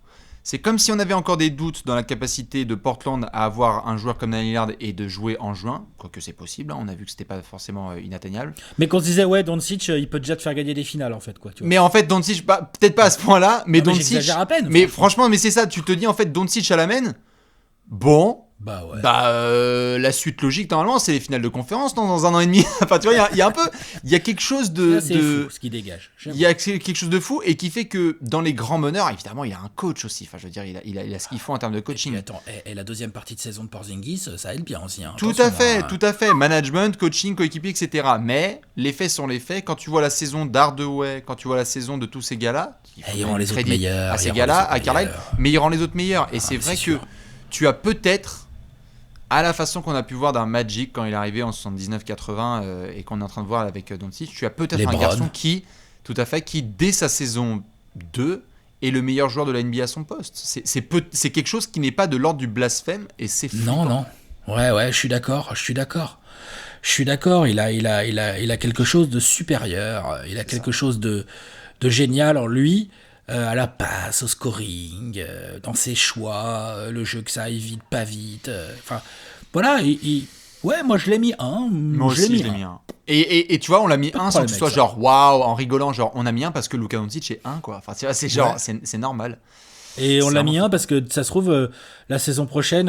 C'est comme si on avait encore des doutes dans la capacité de Portland à avoir un joueur comme Damian Lillard et de jouer en juin, quoique c'est possible, on a vu que c'était pas forcément inatteignable. Mais qu'on se disait, ouais, Doncic, il peut déjà te faire gagner des finales en fait, quoi. Tu vois. Mais en fait, Doncic, peut-être pas à ce point-là, mais Doncic. J'exagère à peine. Mais franchement, mais c'est ça, tu te dis en fait, Doncic à la main, bon. Bah ouais. La suite logique normalement c'est les finales de conférence dans un an et demi. Enfin tu vois il y a quelque chose de fou, ce qui dégage. Il y a quelque chose de fou et qui fait que dans les grands meneurs évidemment il a un coach aussi. Enfin je veux dire il a ce qu'il faut en termes de coaching. Et puis, attends, et la deuxième partie de saison de Porzingis ça aide bien aussi. Tout à fait. Management, coaching, coéquipier, etc. Mais les faits sont les faits. Quand tu vois la saison d'Hardaway, quand tu vois la saison de tous ces gars-là, il rend les autres meilleurs. À ces gars-là, à Carlisle, mais il rend les autres meilleurs. Et c'est vrai que tu as peut-être à la façon qu'on a pu voir d'un Magic quand il est arrivé en 79-80 et qu'on est en train de voir avec Doncic, tu as peut-être un garçon qui, dès sa saison 2, est le meilleur joueur de la NBA à son poste. C'est quelque chose qui n'est pas de l'ordre du blasphème et c'est flippant. Non. Ouais, je suis d'accord. Il a quelque chose de supérieur. Il a quelque chose de génial en lui. À la passe, au scoring, dans ses choix, le jeu que ça aille vite, pas vite. Enfin, voilà. Ouais, moi je l'ai mis 1. Moi aussi, je l'ai mis 1. Et tu vois, on l'a mis 1 sans que ce soit genre waouh, en rigolant, genre on a mis 1 parce que Luka Doncic est 1, quoi. Enfin, tu vois, c'est genre, c'est normal. Et on l'a mis 1 parce que ça se trouve, la saison prochaine,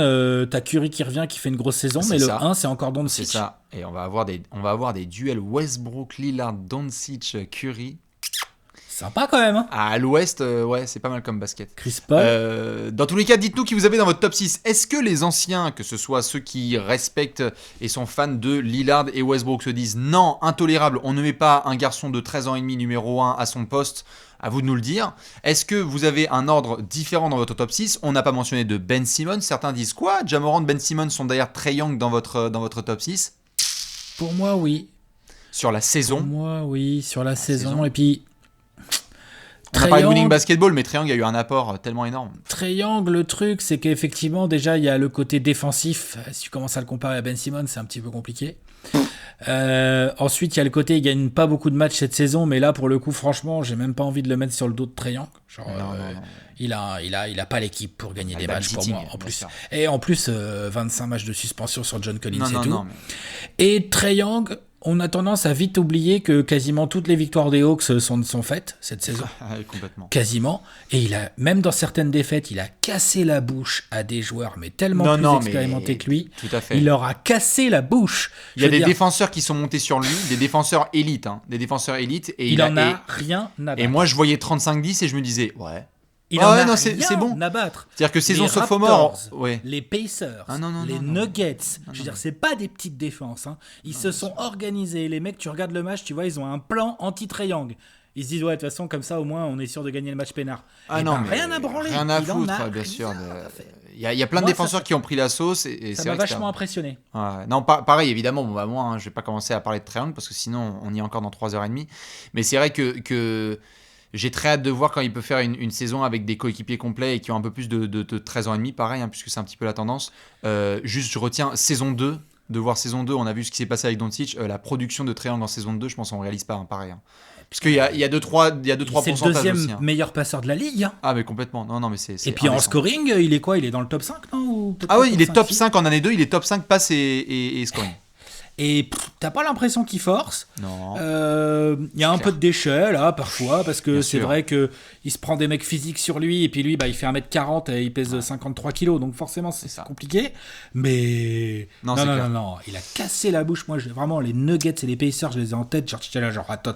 t'as Curry qui revient, qui fait une grosse saison, mais le 1, c'est encore Doncic. C'est ça. Et on va avoir des duels Westbrook, Lillard, Doncic, Curry. Sympa quand même. À l'ouest, ouais, c'est pas mal comme basket. Chris Paul. Dans tous les cas, dites-nous qui vous avez dans votre top 6. Est-ce que les anciens, que ce soit ceux qui respectent et sont fans de Lillard et Westbrook, se disent non, intolérable, on ne met pas un garçon de 13 ans et demi numéro 1 à son poste? À vous de nous le dire. Est-ce que vous avez un ordre différent dans votre top 6? On n'a pas mentionné de Ben Simmons. Certains disent quoi? Ja Morant, Ben Simmons sont d'ailleurs Trae Young dans votre top 6? Pour moi, oui. Sur la saison? Pour moi, oui, sur la saison. Et puis... On a parlé de winning basketball, mais Trae Young a eu un apport tellement énorme. Trae Young, le truc, c'est qu'effectivement, déjà, il y a le côté défensif. Si tu commences à le comparer à Ben Simmons, c'est un petit peu compliqué. Ensuite, il y a le côté, il gagne pas beaucoup de matchs cette saison, mais là, pour le coup, franchement, j'ai même pas envie de le mettre sur le dos de Trae Young. Genre, non. Il a pas l'équipe pour gagner des matchs pour moi, en plus. Et en plus, 25 matchs de suspension sur John Collins et tout. Et Trae Young, on a tendance à vite oublier que quasiment toutes les victoires des Hawks sont faites cette saison. Complètement. Quasiment. Et même dans certaines défaites, il a cassé la bouche à des joueurs, mais tellement plus expérimentés que lui. Tout à fait. Il leur a cassé la bouche. Il y a des défenseurs qui sont montés sur lui, des défenseurs élites. Et il en a rien à battre. Et moi, je voyais 35-10 et je me disais, ouais. Il en a rien à battre. C'est-à-dire que saison sophomore, les Pacers, les Nuggets, je veux dire, c'est pas des petites défenses. Ils se sont organisés. Les mecs, tu regardes le match, tu vois, ils ont un plan anti-Trae Young. Ils se disent, ouais, de toute façon, comme ça, au moins, on est sûr de gagner le match peinard. Mais rien à branler. Rien à foutre, bien sûr. y a plein de Moi, défenseurs qui ont pris la sauce et Ça c'est m'a vrai que vachement impressionné. ouais. Non, pareil, évidemment, bon, bah, moi, hein, je vais pas commencer à parler de Trae Young parce que sinon, on y est encore dans 3h30. Mais c'est vrai que j'ai très hâte de voir quand il peut faire une saison avec des coéquipiers complets et qui ont un peu plus de 13 ans et demi, pareil, hein, puisque c'est un petit peu la tendance. Juste, je retiens saison 2. De voir saison 2, on a vu ce qui s'est passé avec Doncic. La production de Trae Young en saison 2, je pense qu'on réalise pas, hein, pareil. Hein. Parce qu'il y a 2-3 C'est le pourcentages deuxième aussi. Hein. meilleur passeur de la ligue. Hein. Ah, mais complètement. Non, mais c'est Et puis en indécent. scoring, il est quoi? Il est dans le top 5, non? Ou Ah oui, il est top fille 5 en année 2, il est top 5 passes et scoring. Et t'as pas l'impression qu'il force. Non. Il y a un peu de déchets là parfois parce que Bien c'est sûr. vrai que il se prend des mecs physiques sur lui et puis lui il fait 1m40 et il pèse 53 kilos donc forcément c'est ça. compliqué. Mais Non, c'est clair. non, il a cassé la bouche. Moi vraiment les Nuggets et les Pacers je les ai en tête. J'étais là genre attends.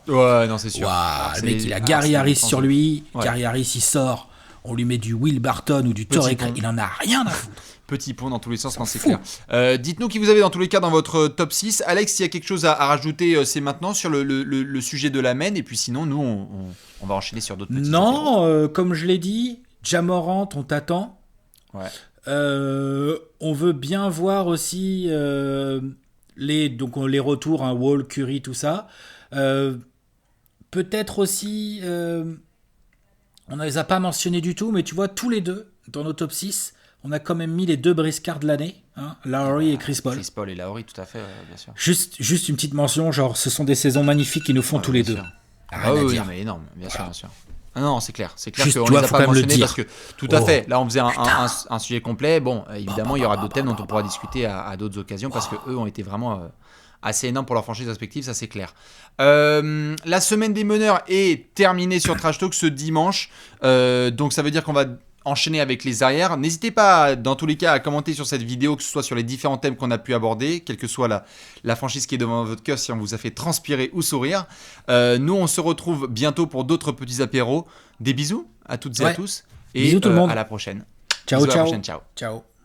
Ouais, non, c'est sûr. Waouh, C'est le mec les- il a ah, Gary c'est Harris les sur lui. Ouais. Gary Harris il sort. On lui met du Will Barton ou du Petit Torrey pont. Craig. Il en a rien à foutre. Petit pont dans tous les sens, non, c'est fou. clair. Dites-nous qui vous avez dans tous les cas dans votre top 6. Alex, s'il y a quelque chose à rajouter, c'est maintenant sur le sujet de la main. Et puis sinon, nous, on va enchaîner sur d'autres petits apéros. Non, comme je l'ai dit, Ja Morant, on t'attend. Ouais. On veut bien voir aussi les retours, hein, Wall, Curry, tout ça. Peut-être aussi, on ne les a pas mentionnés du tout, mais tu vois, tous les deux, dans nos top 6, on a quand même mis les deux briscards de l'année, hein, Lowry et Chris Paul. Chris Paul et Lowry, tout à fait, bien sûr. Juste une petite mention, genre, ce sont des saisons magnifiques qu'ils nous font tous les bien deux. sûr. Rien Ah à oui, dire. non, mais énorme, bien sûr, Voilà. bien sûr. Ah non, c'est clair Juste, qu'on tu les vois, a faut pas quand même le mentionnés dire. parce que tout à Oh. fait. Là, on faisait un sujet complet. Bon, évidemment, il y aura d'autres thèmes dont on pourra discuter à d'autres occasions parce que eux ont été vraiment assez énormes pour leurs franchises respectives, ça c'est clair. La semaine des meneurs est terminée sur Trash Talk ce dimanche, donc ça veut dire qu'on va enchaîner avec les arrières. N'hésitez pas, dans tous les cas, à commenter sur cette vidéo, que ce soit sur les différents thèmes qu'on a pu aborder, quelle que soit la franchise qui est devant votre cœur, si on vous a fait transpirer ou sourire. Nous, on se retrouve bientôt pour d'autres petits apéros. Des bisous à toutes et à tous. Et Bisous tout le monde. à la prochaine. Ciao, Bisous à la ciao. prochaine, ciao. Ciao.